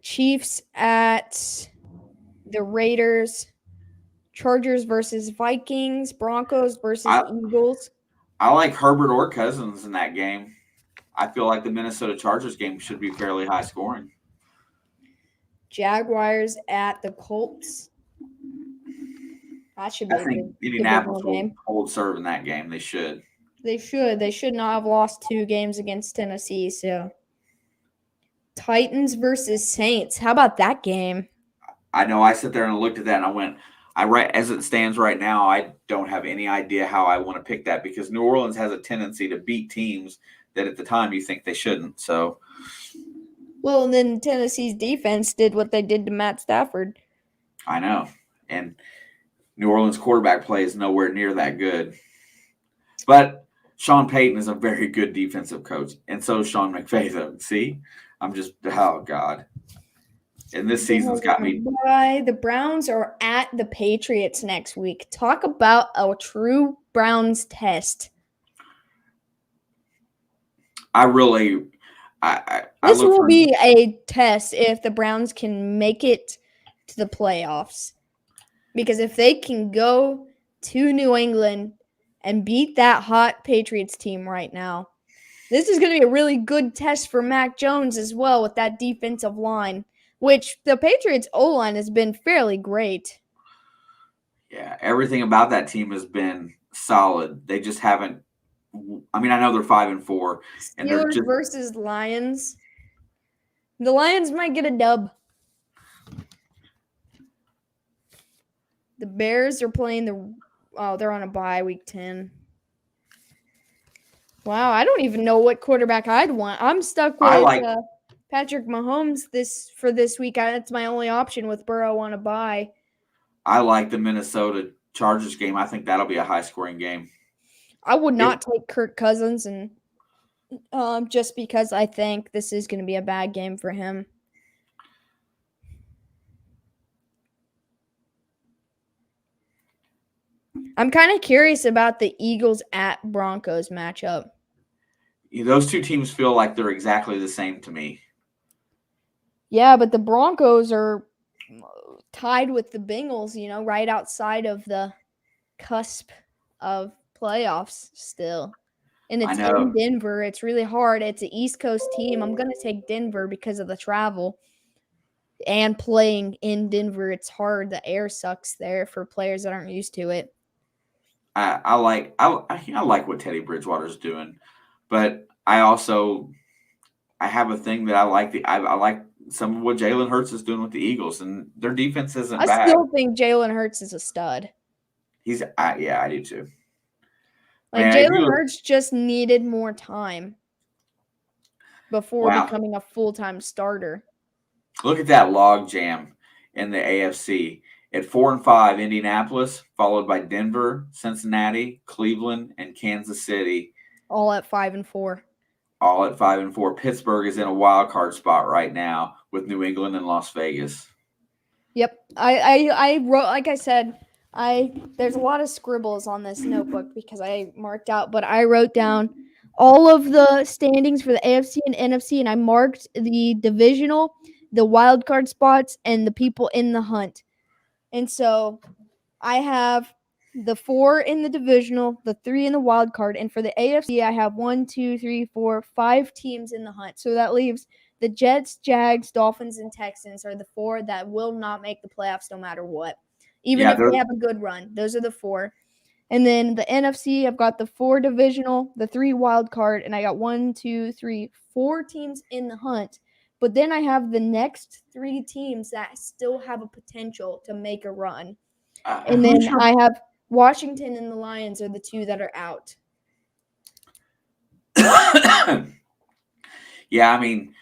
Chiefs at the Raiders. Chargers versus Vikings. Broncos versus Eagles. I like Herbert or Cousins in that game. I feel like the Minnesota Chargers game should be fairly high scoring. Jaguars at the Colts. That should be I think Indianapolis will hold serve in that game. They should. They should. They should not have lost 2 games against Tennessee. So, Titans versus Saints. How about that game? I know. I sit there and looked at that and I went, as it stands right now, I don't have any idea how I want to pick that because New Orleans has a tendency to beat teams that at the time you think they shouldn't. So, well, and then Tennessee's defense did what they did to Matt Stafford. I know. And New Orleans quarterback play is nowhere near that good. But Sean Payton is a very good defensive coach. And so is Sean McVay, though. See? I'm just, oh, God. And this season's got me. The Browns are at the Patriots next week. Talk about a true Browns test. This will be a test if the Browns can make it to the playoffs. Because if they can go to New England and beat that hot Patriots team right now, this is going to be a really good test for Mac Jones as well with that defensive line, which the Patriots O-line has been fairly great. Yeah, everything about that team has been solid. They just haven't. I mean, I know they're 5-4, and they're just versus Lions. The Lions might get a dub. The Bears are playing they're on a bye week 10. Wow, I don't even know what quarterback I'd want. I'm stuck with Patrick Mahomes for this week. That's my only option with Burrow on a bye. I like the Minnesota Chargers game. I think that'll be a high-scoring game. I would not take Kirk Cousins, and just because I think this is going to be a bad game for him. I'm kind of curious about the Eagles at Broncos matchup. Those two teams feel like they're exactly the same to me. Yeah, but the Broncos are tied with the Bengals, right outside of the cusp of playoffs still. And it's in Denver. It's really hard. It's an East Coast team. I'm going to take Denver because of the travel. And playing in Denver, it's hard. The air sucks there for players that aren't used to it. I like what Teddy Bridgewater's doing, but I have a thing that I like some of what Jalen Hurts is doing with the Eagles, and their defense isn't I bad. still think Jalen Hurts is a stud. I do too. Like, Man, if you Jalen Hurts just needed more time before wow, becoming a full-time starter. look at that log jam in the AFC. At 4-5, Indianapolis, followed by Denver, Cincinnati, Cleveland, and Kansas City, All at 5-4. all at 5-4. Pittsburgh is in a wild card spot right now with New England and Las Vegas. Yep. I wrote, like I said, there's a lot of scribbles on this notebook because I marked out, but I wrote down all of the standings for the AFC and NFC, and I marked the divisional, the wild card spots, and the people in the hunt. And so I have the 4 in the divisional, the 3 in the wild card, and for the AFC, I have 1, 2, 3, 4, 5 teams in the hunt. So that leaves the Jets, Jags, Dolphins, and Texans are the 4 that will not make the playoffs no matter what, even if they have a good run. Those are the 4. And then the NFC, I've got the 4 divisional, the 3 wild card, and I got 1, 2, 3, 4 teams in the hunt. But then I have the next 3 teams that still have a potential to make a run. And then I have Washington and the Lions are the 2 that are out. Yeah, I mean,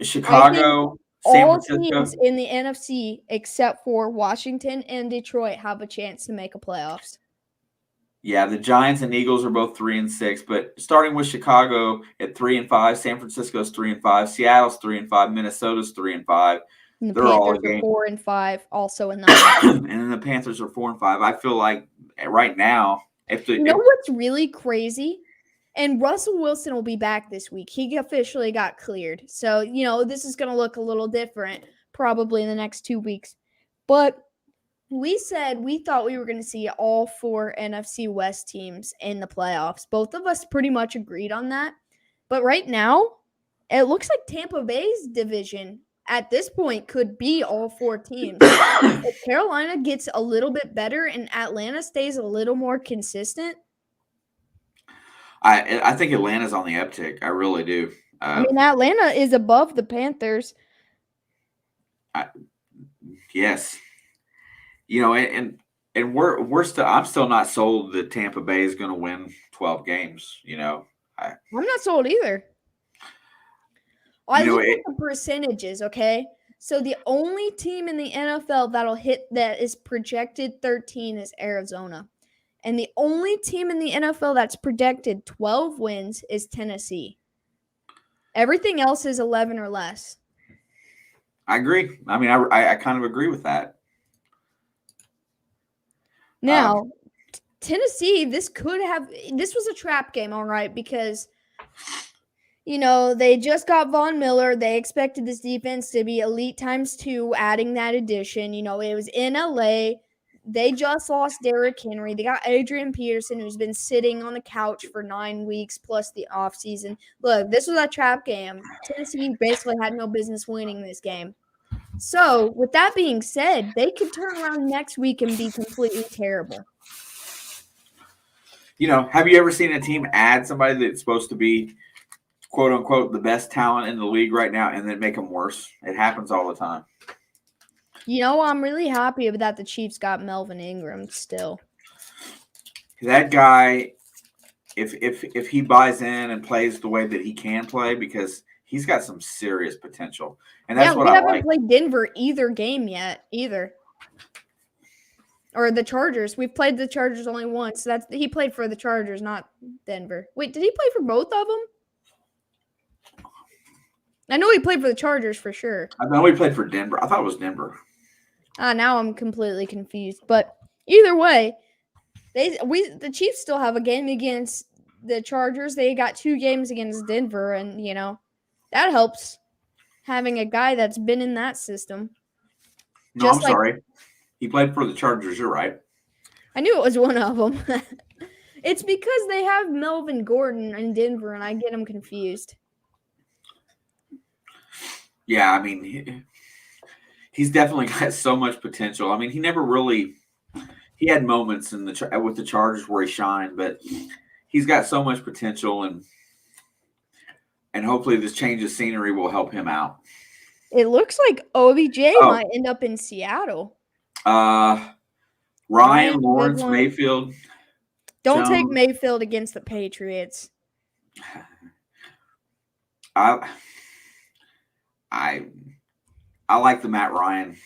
Chicago, San Francisco. Teams in the NFC except for Washington and Detroit have a chance to make a playoffs. Yeah, the Giants and Eagles are both 3-6, but starting with Chicago at 3-5, San Francisco's 3-5, Seattle's 3-5, Minnesota's 3-5. And the Panthers are 4-5, also in the and then the Panthers are 4-5. I feel like right now, what's really crazy? And Russell Wilson will be back this week. He officially got cleared. So, this is going to look a little different probably in the next 2 weeks. But we said we thought we were going to see all 4 NFC West teams in the playoffs. Both of us pretty much agreed on that. But right now, it looks like Tampa Bay's division at this point could be all 4 teams. If Carolina gets a little bit better and Atlanta stays a little more consistent, I think Atlanta's on the uptick. I really do. Atlanta is above the Panthers. Yes. And we're still. I'm still not sold that Tampa Bay is going to win 12 games. I'm not sold either. I look at the percentages. Okay, so the only team in the NFL that is projected 13 is Arizona. And the only team in the NFL that's projected 12 wins is Tennessee. Everything else is 11 or less. I agree. I mean, I kind of agree with that. Now, Tennessee, this was a trap game, all right, because, they just got Von Miller. They expected this defense to be elite ×2, adding that addition. It was in LA. They just lost Derrick Henry. They got Adrian Peterson, who's been sitting on the couch for 9 weeks plus the offseason. Look, this was a trap game. Tennessee basically had no business winning this game. So, with that being said, they could turn around next week and be completely terrible. Have you ever seen a team add somebody that's supposed to be, quote unquote, the best talent in the league right now and then make them worse? It happens all the time. I'm really happy that the Chiefs got Melvin Ingram still. That guy, if he buys in and plays the way that he can play, because he's got some serious potential. And that's what I like. We haven't played Denver either game yet, either. Or the Chargers. We've played the Chargers only once. He played for the Chargers, not Denver. Wait, did he play for both of them? I know he played for the Chargers for sure. I know he played for Denver. I thought it was Denver. Now I'm completely confused. But either way, the Chiefs still have a game against the Chargers. They got 2 games against Denver, and that helps having a guy that's been in that system. No, I'm sorry. He played for the Chargers. You're right. I knew it was one of them. It's because they have Melvin Gordon in Denver, and I get them confused. Yeah, I mean, he's definitely got so much potential. I mean, he never really he had moments with the Chargers where he shined, but he's got so much potential, and hopefully this change of scenery will help him out. It looks like OBJ Oh, might end up in Seattle. Ryan, Ryan, good Lawrence, one. Mayfield, Don't take Jones. Mayfield against the Patriots. I like the Matt Ryan.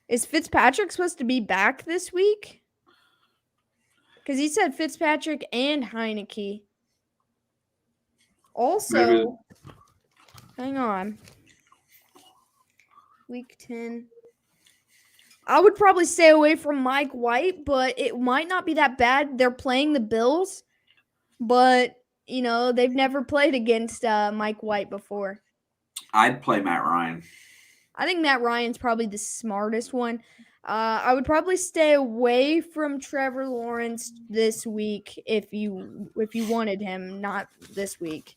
Is Fitzpatrick supposed to be back this week? Because he said Fitzpatrick and Heineke. Also, Maybe. hang on. Week 10. I would probably stay away from Mike White, but it might not be that bad. They're playing the Bills, but, they've never played against Mike White before. I'd play Matt Ryan. I think Matt Ryan's probably the smartest one. I would probably stay away from Trevor Lawrence this week if you wanted him, not this week.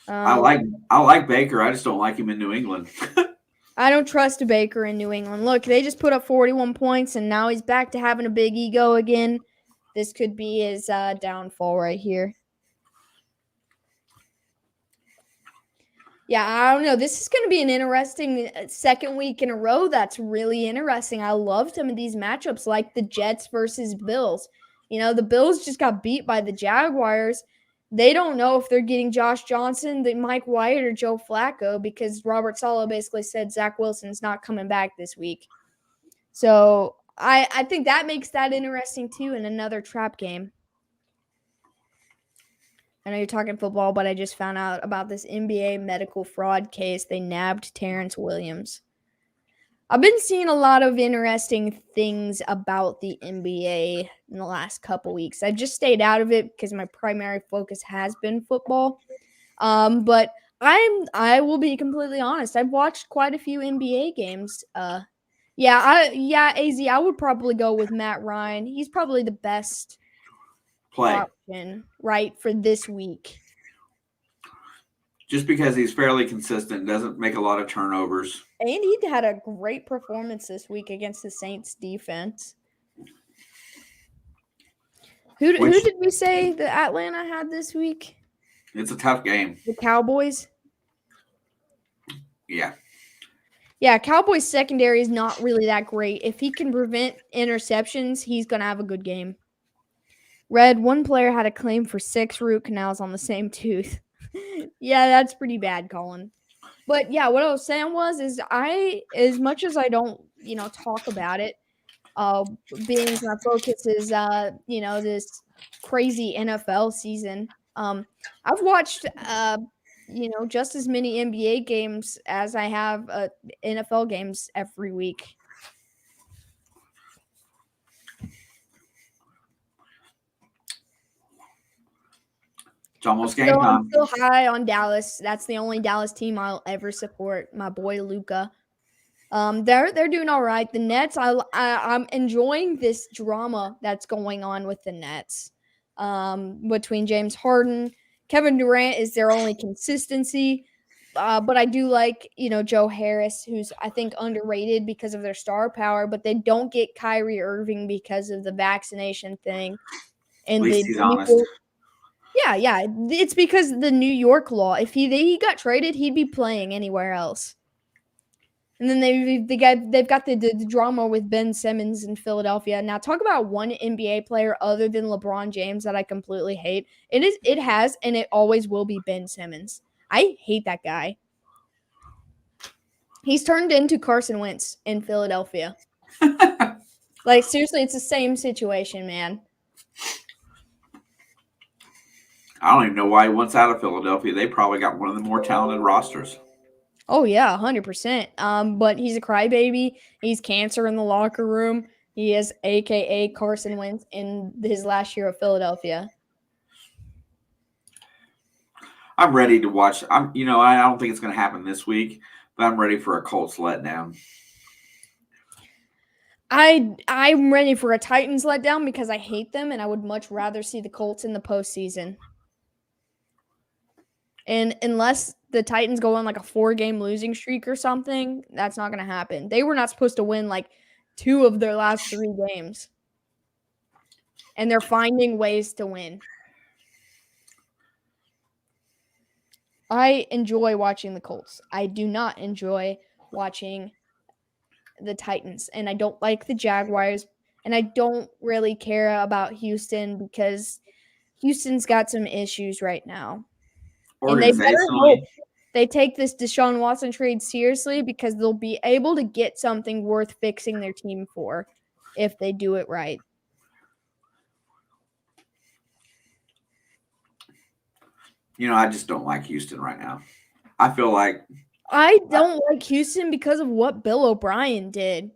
I like Baker. I just don't like him in New England. I don't trust Baker in New England. Look, they just put up 41 points, and now he's back to having a big ego again. This could be his downfall right here. Yeah, I don't know. This is going to be an interesting second week in a row. That's really interesting. I love some of these matchups, like the Jets versus Bills. The Bills just got beat by the Jaguars. They don't know if they're getting Josh Johnson, Mike White, or Joe Flacco because Robert Saleh basically said Zach Wilson's not coming back this week. So I think that makes that interesting too in another trap game. I know you're talking football, but I just found out about this NBA medical fraud case. They nabbed Terrence Williams. I've been seeing a lot of interesting things about the NBA in the last couple weeks. I've just stayed out of it because my primary focus has been football. But I will be completely honest. I've watched quite a few NBA games. AZ, I would probably go with Matt Ryan. He's probably the best option, right, for this week. Just because he's fairly consistent, doesn't make a lot of turnovers. And he had a great performance this week against the Saints defense. Who did we say that Atlanta had this week? It's a tough game. The Cowboys? Yeah. Yeah, Cowboys secondary is not really that great. If he can prevent interceptions, he's going to have a good game. Red, one player had a claim for 6 root canals on the same tooth. Yeah, that's pretty bad, Colin. But yeah, what I was saying is as much as I don't, talk about it, being my focus is, this crazy NFL season. I've watched, just as many NBA games as I have NFL games every week. It's almost game time. I'm still high on Dallas. That's the only Dallas team I'll ever support. My boy Luka. They're doing all right. The Nets, I'm enjoying this drama that's going on with the Nets. Between James Harden, Kevin Durant is their only consistency. But I do like, Joe Harris, who's I think underrated because of their star power, but they don't get Kyrie Irving because of the vaccination thing. And at least he's honest. Yeah. It's because of the New York law. If he got traded, he'd be playing anywhere else. And then they've got the drama with Ben Simmons in Philadelphia. Now, talk about one NBA player other than LeBron James that I completely hate. It has and it always will be Ben Simmons. I hate that guy. He's turned into Carson Wentz in Philadelphia. Like, seriously, it's the same situation, man. I don't even know why he wants out of Philadelphia. They probably got one of the more talented rosters. Oh, yeah, 100%. But he's a crybaby. He's cancer in the locker room. He is a.k.a. Carson Wentz in his last year of Philadelphia. I'm ready to watch. I don't think it's going to happen this week, but I'm ready for a Colts letdown. I'm ready for a Titans letdown because I hate them, and I would much rather see the Colts in the postseason. And unless the Titans go on like a 4-game losing streak or something, that's not going to happen. They were not supposed to win like 2 of their last 3 games. And they're finding ways to win. I enjoy watching the Colts. I do not enjoy watching the Titans, and I don't like the Jaguars, and I don't really care about Houston because Houston's got some issues right now. And they better hope Organizationally, they take this Deshaun Watson trade seriously because they'll be able to get something worth fixing their team for if they do it right. I just don't like Houston right now. I feel like I don't like Houston because of what Bill O'Brien did.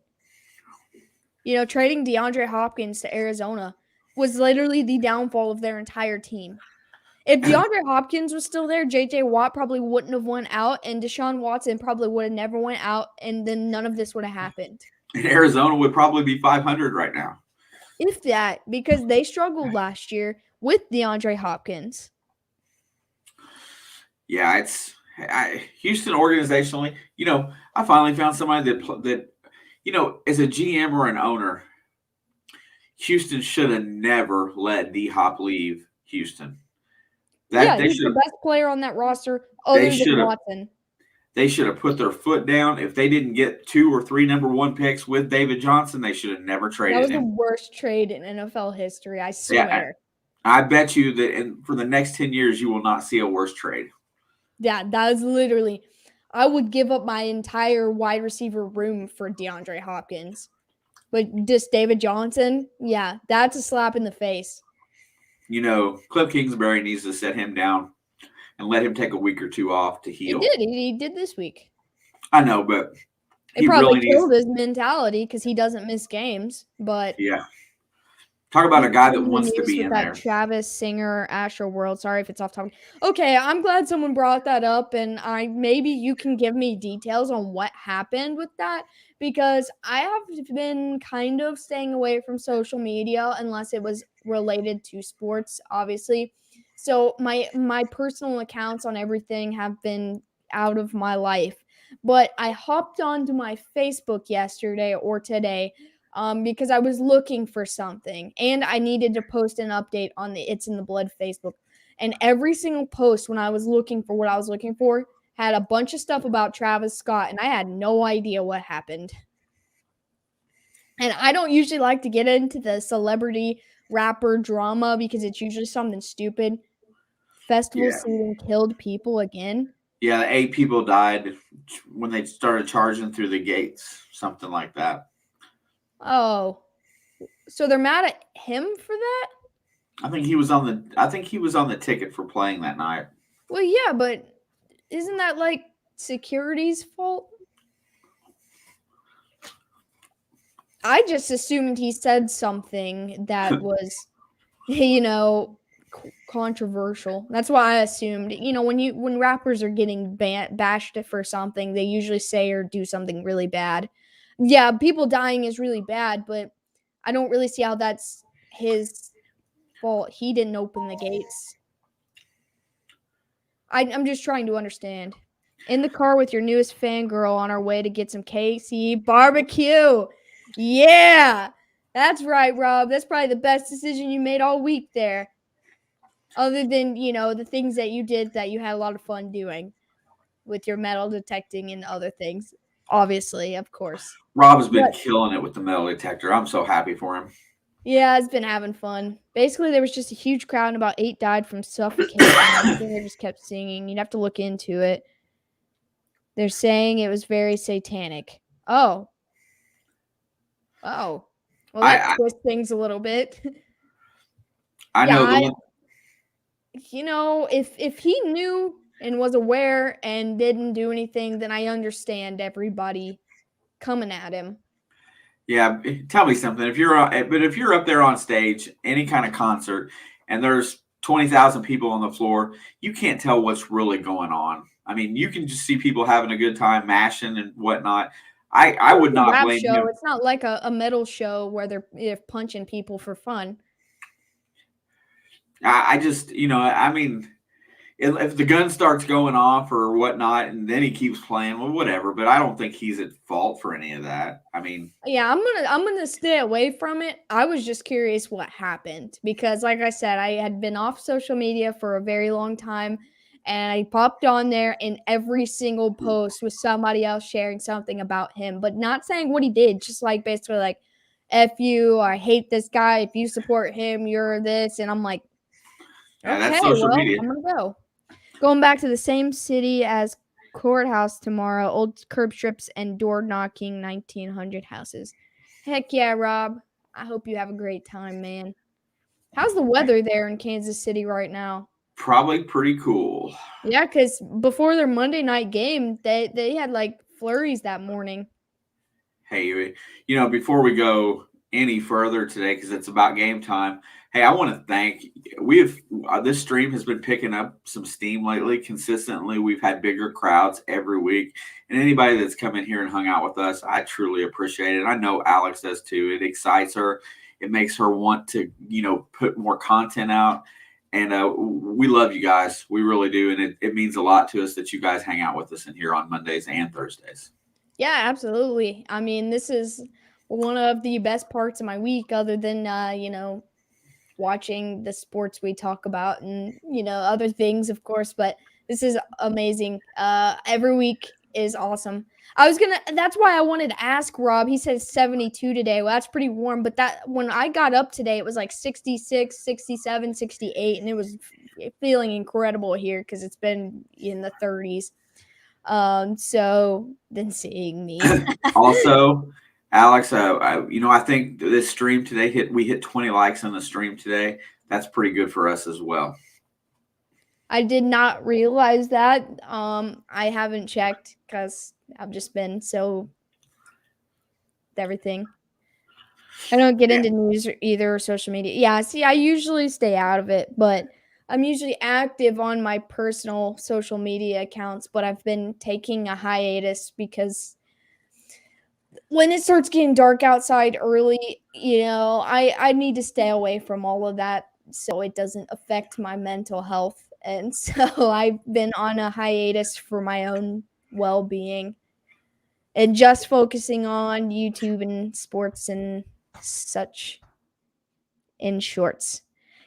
Trading DeAndre Hopkins to Arizona was literally the downfall of their entire team. If DeAndre Hopkins was still there, J.J. Watt probably wouldn't have went out, and Deshaun Watson probably would have never went out, and then none of this would have happened. Arizona would probably be 500 right now. If that, because they struggled last year with DeAndre Hopkins. Yeah, Houston organizationally. I finally found somebody that as a GM or an owner, Houston should have never let D Hop leave Houston. He's the best player on that roster other than Watson. They should have put their foot down. If they didn't get 2 or 3 number 1 picks with David Johnson, they should have never traded him. That was the worst trade in NFL history, I swear. Yeah, I bet you that for the next 10 years, you will not see a worse trade. Yeah, that was literally – I would give up my entire wide receiver room for DeAndre Hopkins. But just David Johnson, yeah, that's a slap in the face. Cliff Kingsbury needs to set him down and let him take a week or 2 off to heal. He did this week. I know, but it probably killed his mentality because he doesn't miss games. But yeah, talk about a guy that wants to be in there. Travis Singer, Astro World. Sorry if it's off topic. Okay, I'm glad someone brought that up, and maybe you can give me details on what happened with that, because I have been kind of staying away from social media unless it was related to sports, obviously. So my personal accounts on everything have been out of my life. But I hopped onto my Facebook yesterday or today because I was looking for something and I needed to post an update on the It's in the Blood Facebook. And every single post when I was looking for what I was looking for had a bunch of stuff about Travis Scott, and I had no idea what happened. And I don't usually like to get into the celebrity rapper drama because it's usually something stupid. Festival season killed people again. Yeah, 8 people died when they started charging through the gates, something like that. Oh, so they're mad at him for that? I think he was on the ticket for playing that night. Well, yeah, but isn't that like security's fault? I just assumed he said something that was, controversial. That's why I assumed. When rappers are getting bashed for something, they usually say or do something really bad. Yeah, people dying is really bad, but I don't really see how that's his fault. He didn't open the gates. I'm just trying to understand. In the car with your newest fangirl on our way to get some KC barbecue. Yeah, that's right, Rob. That's probably the best decision you made all week there. Other than, the things that you did that you had a lot of fun doing with your metal detecting and other things. Obviously, of course. Rob's been killing it with the metal detector. I'm so happy for him. Yeah, it's been having fun. Basically, there was just a huge crowd and about 8 died from suffocation. They just kept singing. You'd have to look into it. They're saying it was very satanic. Oh. Well, that twists things a little bit. I know. If he knew and was aware and didn't do anything, then I understand everybody coming at him. Yeah, tell me something. If you're up there on stage, any kind of concert, and there's 20,000 people on the floor, you can't tell what's really going on. I mean, you can just see people having a good time, mashing and whatnot. I would not blame him. It's not like a metal show where they're punching people for fun. I just, I mean, if the gun starts going off or whatnot, and then he keeps playing, well, whatever. But I don't think he's at fault for any of that. I mean, Yeah, I'm gonna stay away from it. I was just curious what happened because, like I said, I had been off social media for a very long time, and I popped on there, and every single post was somebody else sharing something about him, but not saying what he did. Just like basically like, "F you," I hate this guy. If you support him, you're this, and I'm like, yeah, that's okay, social well, media. I'm gonna go. Going back to the same city as courthouse tomorrow, old curb strips and door knocking 1900 houses. Heck yeah, Rob. I hope you have a great time, man. How's the weather there in Kansas City right now? Probably pretty cool. Yeah, because before their Monday night game, they had like flurries that morning. Hey, before we go any further today, because it's about game time. Hey, I want to thank we have this stream has been picking up some steam lately. Consistently, we've had bigger crowds every week, and anybody that's come in here and hung out with us, I truly appreciate it. I know Alex does too. It excites her. It makes her want to, put more content out. And we love you guys. We really do. And it means a lot to us that you guys hang out with us in here on Mondays and Thursdays. Yeah, absolutely. I mean, this is one of the best parts of my week, other than watching the sports we talk about and other things, of course. But this is amazing. Every week is awesome. That's why I wanted to ask Rob. He said 72 today. Well, that's pretty warm, but that when I got up today, it was like 66, 67, 68, and it was feeling incredible here because it's been in the 30s. So then seeing me. Also, Alex, I think this stream today we hit 20 likes on the stream today. That's pretty good for us as well. I did not realize that. I haven't checked because I've just been so everything. I don't get into news or either social media. Yeah, see, I usually stay out of it, but I'm usually active on my personal social media accounts, but I've been taking a hiatus because when it starts getting dark outside early, I need to stay away from all of that so it doesn't affect my mental health. And so I've been on a hiatus for my own well-being and just focusing on YouTube and sports and such in shorts.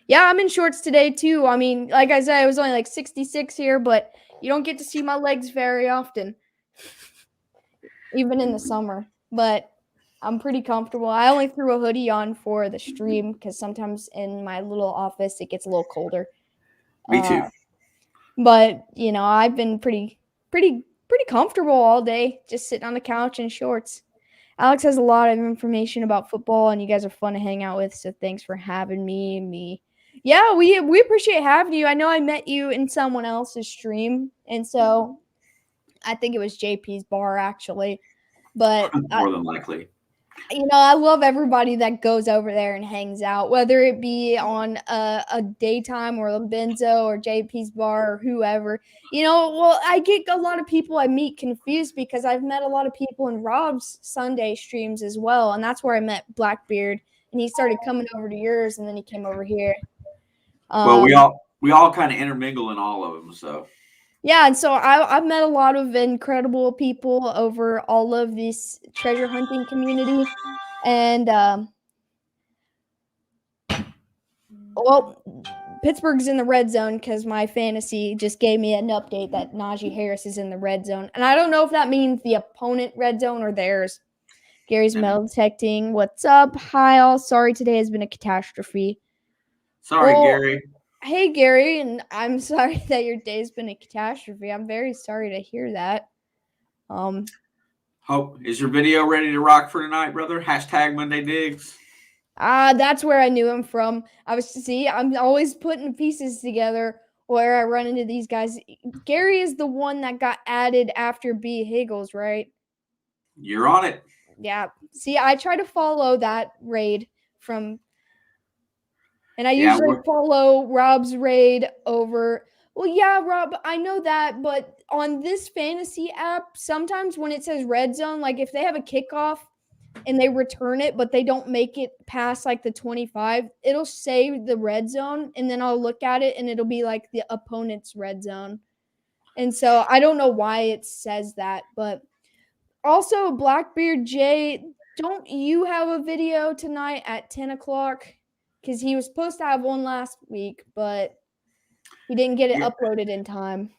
Yeah, I'm in shorts today too. I mean, like I said, I was only like 66 here, but you don't get to see my legs very often, even in the summer. But I'm pretty comfortable. I only threw a hoodie on for the stream because sometimes in my little office it gets a little colder. Me too. But I've been pretty comfortable all day, just sitting on the couch in shorts. Alex has a lot of information about football, and you guys are fun to hang out with. So thanks for having me. Yeah, we appreciate having you. I know I met you in someone else's stream, and so I think it was JP's bar actually. But More than likely. I love everybody that goes over there and hangs out, whether it be on a daytime or a benzo or JP's bar or whoever. Well, I get a lot of people I meet confused because I've met a lot of people in Rob's Sunday streams as well, and that's where I met Blackbeard, and he started coming over to yours, and then he came over here. Well, we all kind of intermingle in all of them, so. Yeah, and so I've met a lot of incredible people over all of this treasure hunting community, and well, Pittsburgh's in the red zone because my fantasy just gave me an update that Najee Harris is in the red zone, and I don't know if that means the opponent red zone or theirs. Gary's metal detecting. What's up? Hi, all. Sorry, today has been a catastrophe. Sorry, Gary. Hey, Gary, and I'm sorry that your day's been a catastrophe. I'm very sorry to hear that. Hope is your video ready to rock for tonight, brother? Hashtag Monday Digs. That's where I knew him from. I'm always putting pieces together where I run into these guys. Gary is the one that got added after B. Higgles, right? You're on it. Yeah. See, I try to follow that raid and I usually follow Rob's raid over. Well, yeah, Rob, I know that, but on this fantasy app, sometimes when it says red zone, like if they have a kickoff, and they return it, but they don't make it past like the 25, it'll say the red zone, and then I'll look at it and it'll be like the opponent's red zone. And so I don't know why it says that, but also Blackbeard J, don't you have a video tonight at 10 o'clock? Because he was supposed to have one last week, but he didn't get it uploaded in time.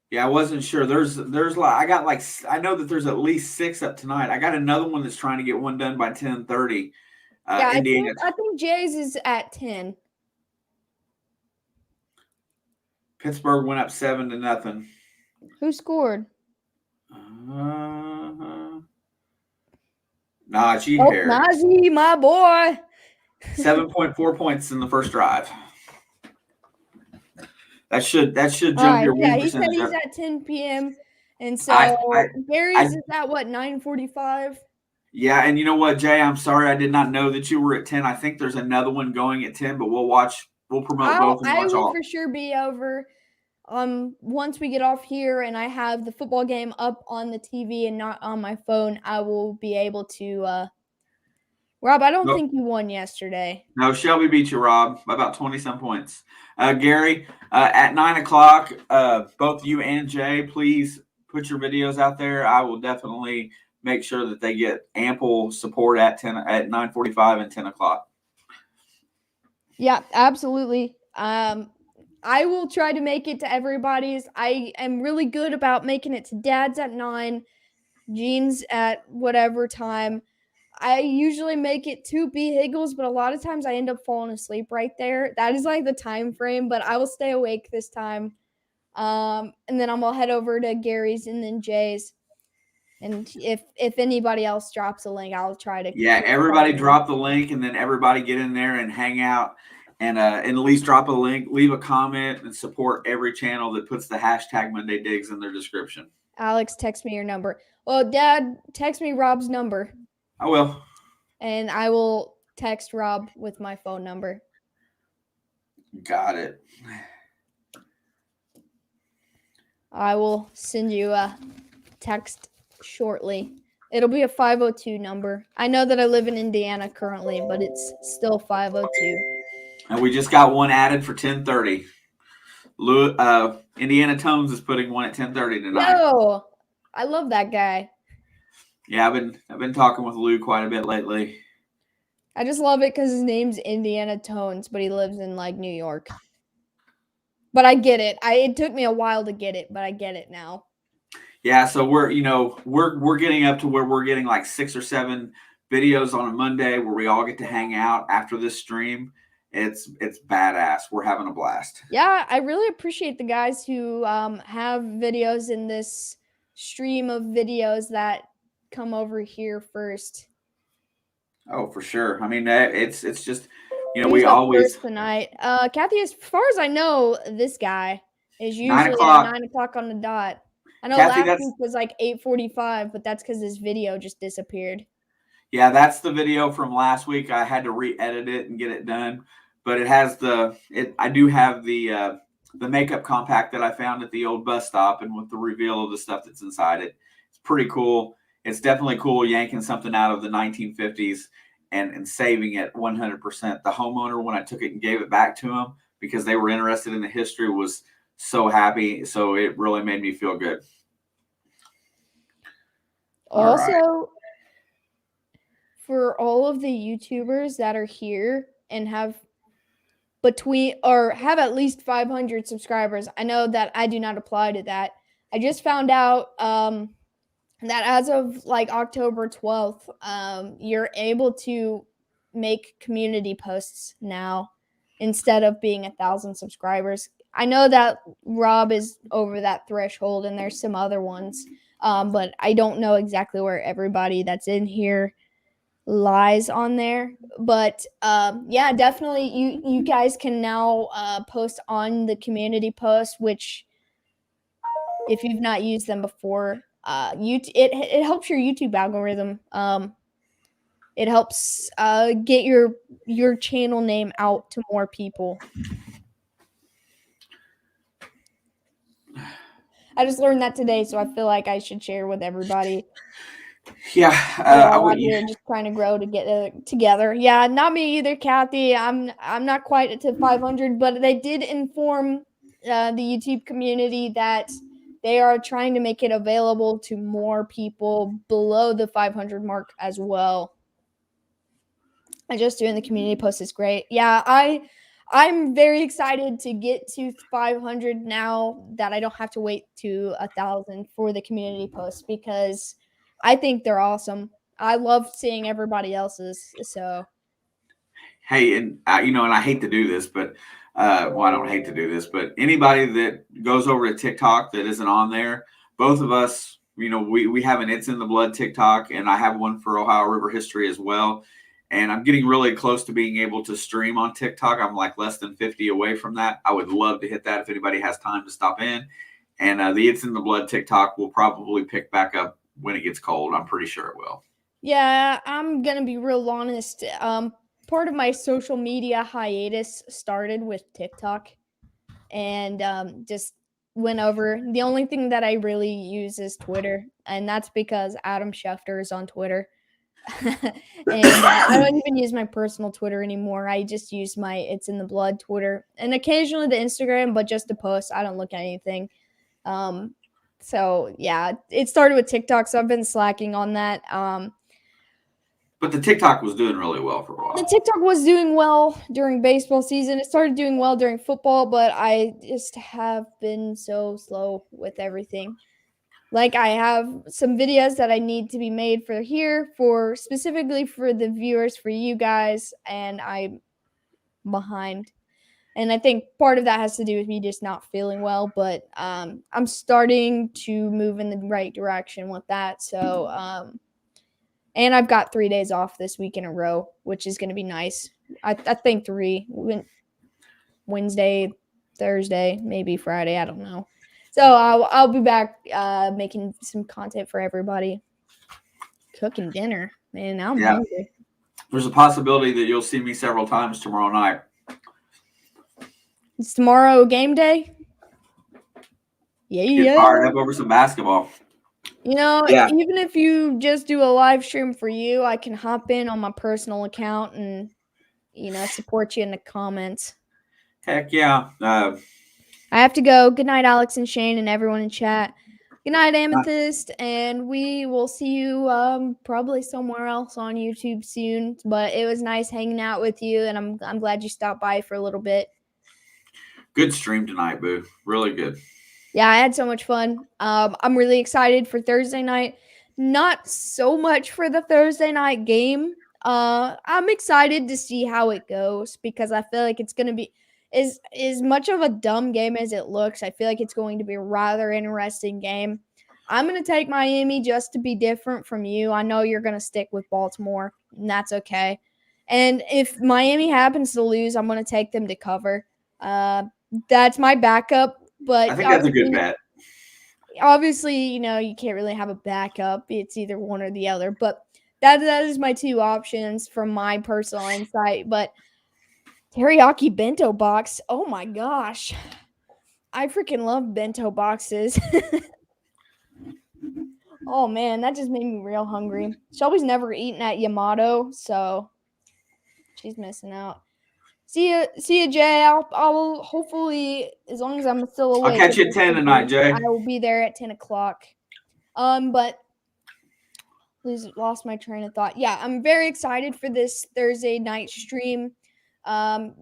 Yeah, I wasn't sure. There's I know that there's at least 6 up tonight. I got another one that's trying to get one done by 10:30. Yeah, Indiana. I think Jay's is at 10. Pittsburgh went up 7-0. Who scored? Najee Harris. Najee, my boy. 7.4 points in the first drive. That should jump your win he said percentage he's up. at 10 p.m. And so Gary's is at what, 9:45? Yeah, and you know what, Jay? I'm sorry I did not know that you were at 10. I think there's another one going at 10, but we'll promote both and I watch will all. for sure be over once we get off here and I have the football game up on the TV and not on my phone. I will be able to Rob, I don't think you won yesterday. No, Shelby beat you, Rob, by about 20-some points. Gary, at 9 o'clock, both you and Jay, please put your videos out there. I will definitely make sure that they get ample support at 9:45 and 10 o'clock. Yeah, absolutely. I will try to make it to everybody's. I am really good about making it to Dad's at 9, Jean's at whatever time. I usually make it to B. Higgles, but a lot of times I end up falling asleep right there. That is like the time frame, but I will stay awake this time. And then I'm gonna head over to Gary's and then Jay's. And if anybody else drops a link, I'll try to. Yeah, everybody drop the link, and then everybody get in there and hang out, and at least drop a link, leave a comment, and support every channel that puts the hashtag Monday Digs in their description. Alex, text me your number. Well, Dad, text me Rob's number. I will. And I will text Rob with my phone number. Got it. I will send you a text shortly. It'll be a 502 number. I know that I live in Indiana currently, but it's still 502. And we just got one added for 10:30. Indiana Tomes is putting one at 10:30 tonight. Yo, I love that guy. Yeah, I've been talking with Lou quite a bit lately. I just love it because his name's Indiana Tones, but he lives in like New York. But I get it. It took me a while to get it, but I get it now. Yeah, so we're getting up to where we're getting like 6 or 7 videos on a Monday where we all get to hang out after this stream. It's badass. We're having a blast. Yeah, I really appreciate the guys who have videos in this stream of videos that come over here first. Oh, for sure. I mean, it's just, we always tonight. Kathy, as far as I know, this guy is usually 9 o'clock. at 9 o'clock on the dot. I know Kathy, last week was like 8:45, but that's because this video just disappeared. Yeah, that's the video from last week. I had to re-edit it and get it done, but it has I do have the makeup compact that I found at the old bus stop, and with the reveal of the stuff that's inside it. It's pretty cool. It's definitely cool yanking something out of the 1950s and saving it 100%. The homeowner, when I took it and gave it back to him because they were interested in the history, was so happy. So it really made me feel good. Also, for all of the YouTubers that are here and have at least 500 subscribers, I know that I do not apply to that. I just found out that as of like October 12th, you're able to make community posts now instead of being 1,000 subscribers. I know that Rob is over that threshold and there's some other ones, but I don't know exactly where everybody that's in here lies on there. But yeah, definitely you guys can now post on the community post, which if you've not used them before, it helps your YouTube algorithm. It helps get your channel name out to more people. I just learned that today, so I feel like I should share with everybody. Yeah, We're I all would. out here just trying to grow to get together. Yeah, not me either, Kathy. I'm not quite to 500, but they did inform the YouTube community that they are trying to make it available to more people below the 500 mark as well. I just doing the community post is great. Yeah, I'm very excited to get to 500 now that I don't have to wait to 1,000 for the community posts because I think they're awesome. I love seeing everybody else's. So Hey, and and I hate to do this, but well, I don't hate to do this, but anybody that goes over to TikTok that isn't on there, both of us, we have an It's in the Blood TikTok, and I have one for Ohio River History as well. And I'm getting really close to being able to stream on TikTok. I'm like less than 50 away from that. I would love to hit that if anybody has time to stop in. And the It's in the Blood TikTok will probably pick back up when it gets cold. I'm pretty sure it will. yeah, I'm gonna be real honest. Part of my social media hiatus started with TikTok, and just went over. The only thing that I really use is Twitter, and that's because Adam Schefter is on Twitter. And I don't even use my personal Twitter anymore. I just use my It's in the Blood Twitter and occasionally the Instagram, but just to post. I don't look at anything. Um, so yeah, it started with TikTok, so I've been slacking on that. But the TikTok was doing really well for a The while. TikTok was doing well during baseball season. It started doing well during football, but I just have been so slow with everything. Like I have some videos that I need to be made for here for specifically for the viewers for you guys and I'm behind. And I think part of that has to do with me just not feeling well, but I'm starting to move in the right direction with that. So and I've got 3 days off this week in a row, which is going to be nice. I think 3 Wednesday, Thursday, maybe Friday, I don't know. So I'll be back making some content for everybody. Cooking dinner. Man, now I'm Yeah. hungry. There's a possibility that you'll see me several times tomorrow night. It's tomorrow game day? Get Yeah. fired up over some basketball. You know, Yeah. even if you just do a live stream for you, I can hop in on my personal account and, support you in the comments. Heck yeah. I have to go. Good night, Alex and Shane and everyone in chat. Good night, Amethyst, and we will see you probably somewhere else on YouTube soon. But it was nice hanging out with you, and I'm glad you stopped by for a little bit. Good stream tonight, Boo. Really good. Yeah, I had so much fun. I'm really excited for Thursday night. Not so much for the Thursday night game. I'm excited to see how it goes because I feel like it's gonna be as much of a dumb game as it looks. I feel like it's going to be a rather interesting game. I'm gonna take Miami just to be different from you. I know you're gonna stick with Baltimore, and that's okay. And if Miami happens to lose, I'm gonna take them to cover. That's my backup, I but think that's a good bet. obviously, you can't really have a backup. It's either one or the other. But that is my two options from my personal insight. But teriyaki bento box, oh my gosh. I freaking love bento boxes. Oh man, that just made me real hungry. Shelby's never eaten at Yamato, so she's missing out. See ya, Jay. I'll hopefully, as long as I'm still I'll awake, catch you at 10 tonight, Jay. I will be there at 10 o'clock. But lost my train of thought. Yeah, I'm very excited for this Thursday night stream. So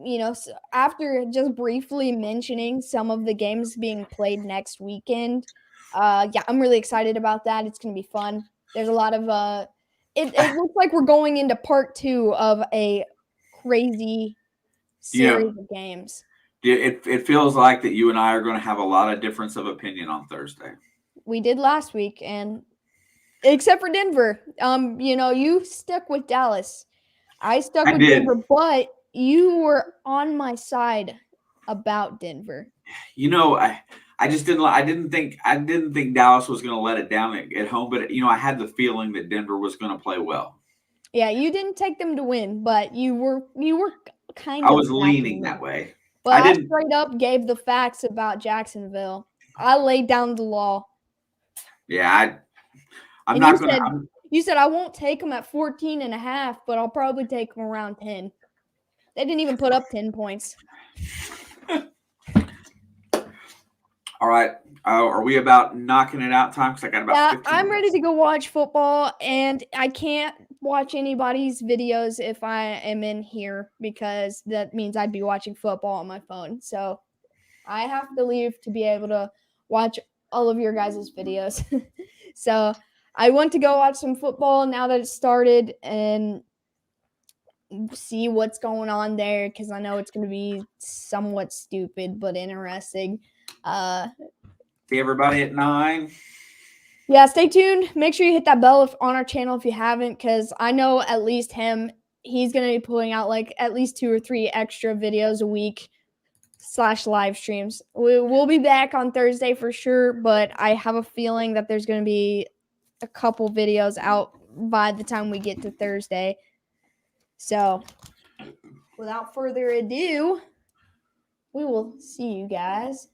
after just briefly mentioning some of the games being played next weekend, yeah, I'm really excited about that. It's gonna be fun. There's a lot of it looks like we're going into part 2 of a crazy series of games. It feels like that you and I are going to have a lot of difference of opinion on Thursday. We did last week, and except for Denver. You stuck with Dallas. I stuck with Denver, but you were on my side about Denver. I just didn't. I didn't think Dallas was going to let it down at home, but I had the feeling that Denver was going to play well. Yeah, you didn't take them to win, but you were kind I of. was leaning that way. But I straight up gave the facts about Jacksonville. I laid down the law. Yeah, I'm and not going to. You said I won't take them at 14.5, but I'll probably take them around 10. They didn't even put up 10 points. All right. Are we about knocking it out time? Because I got about 15 I'm minutes. ready to go watch football, and I can't watch anybody's videos if I am in here because that means I'd be watching football on my phone. So I have to leave to be able to watch all of your guys' videos. So I want to go watch some football now that it started and see what's going on there because I know it's going to be somewhat stupid but interesting. See everybody at 9. Yeah, stay tuned. Make sure you hit that bell on our channel if you haven't, because I know at least he's going to be putting out like at least 2 or 3 extra videos a week / live streams. We'll be back on Thursday for sure, but I have a feeling that there's going to be a couple videos out by the time we get to Thursday. So without further ado, we will see you guys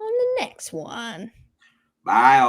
on the next one. Bye.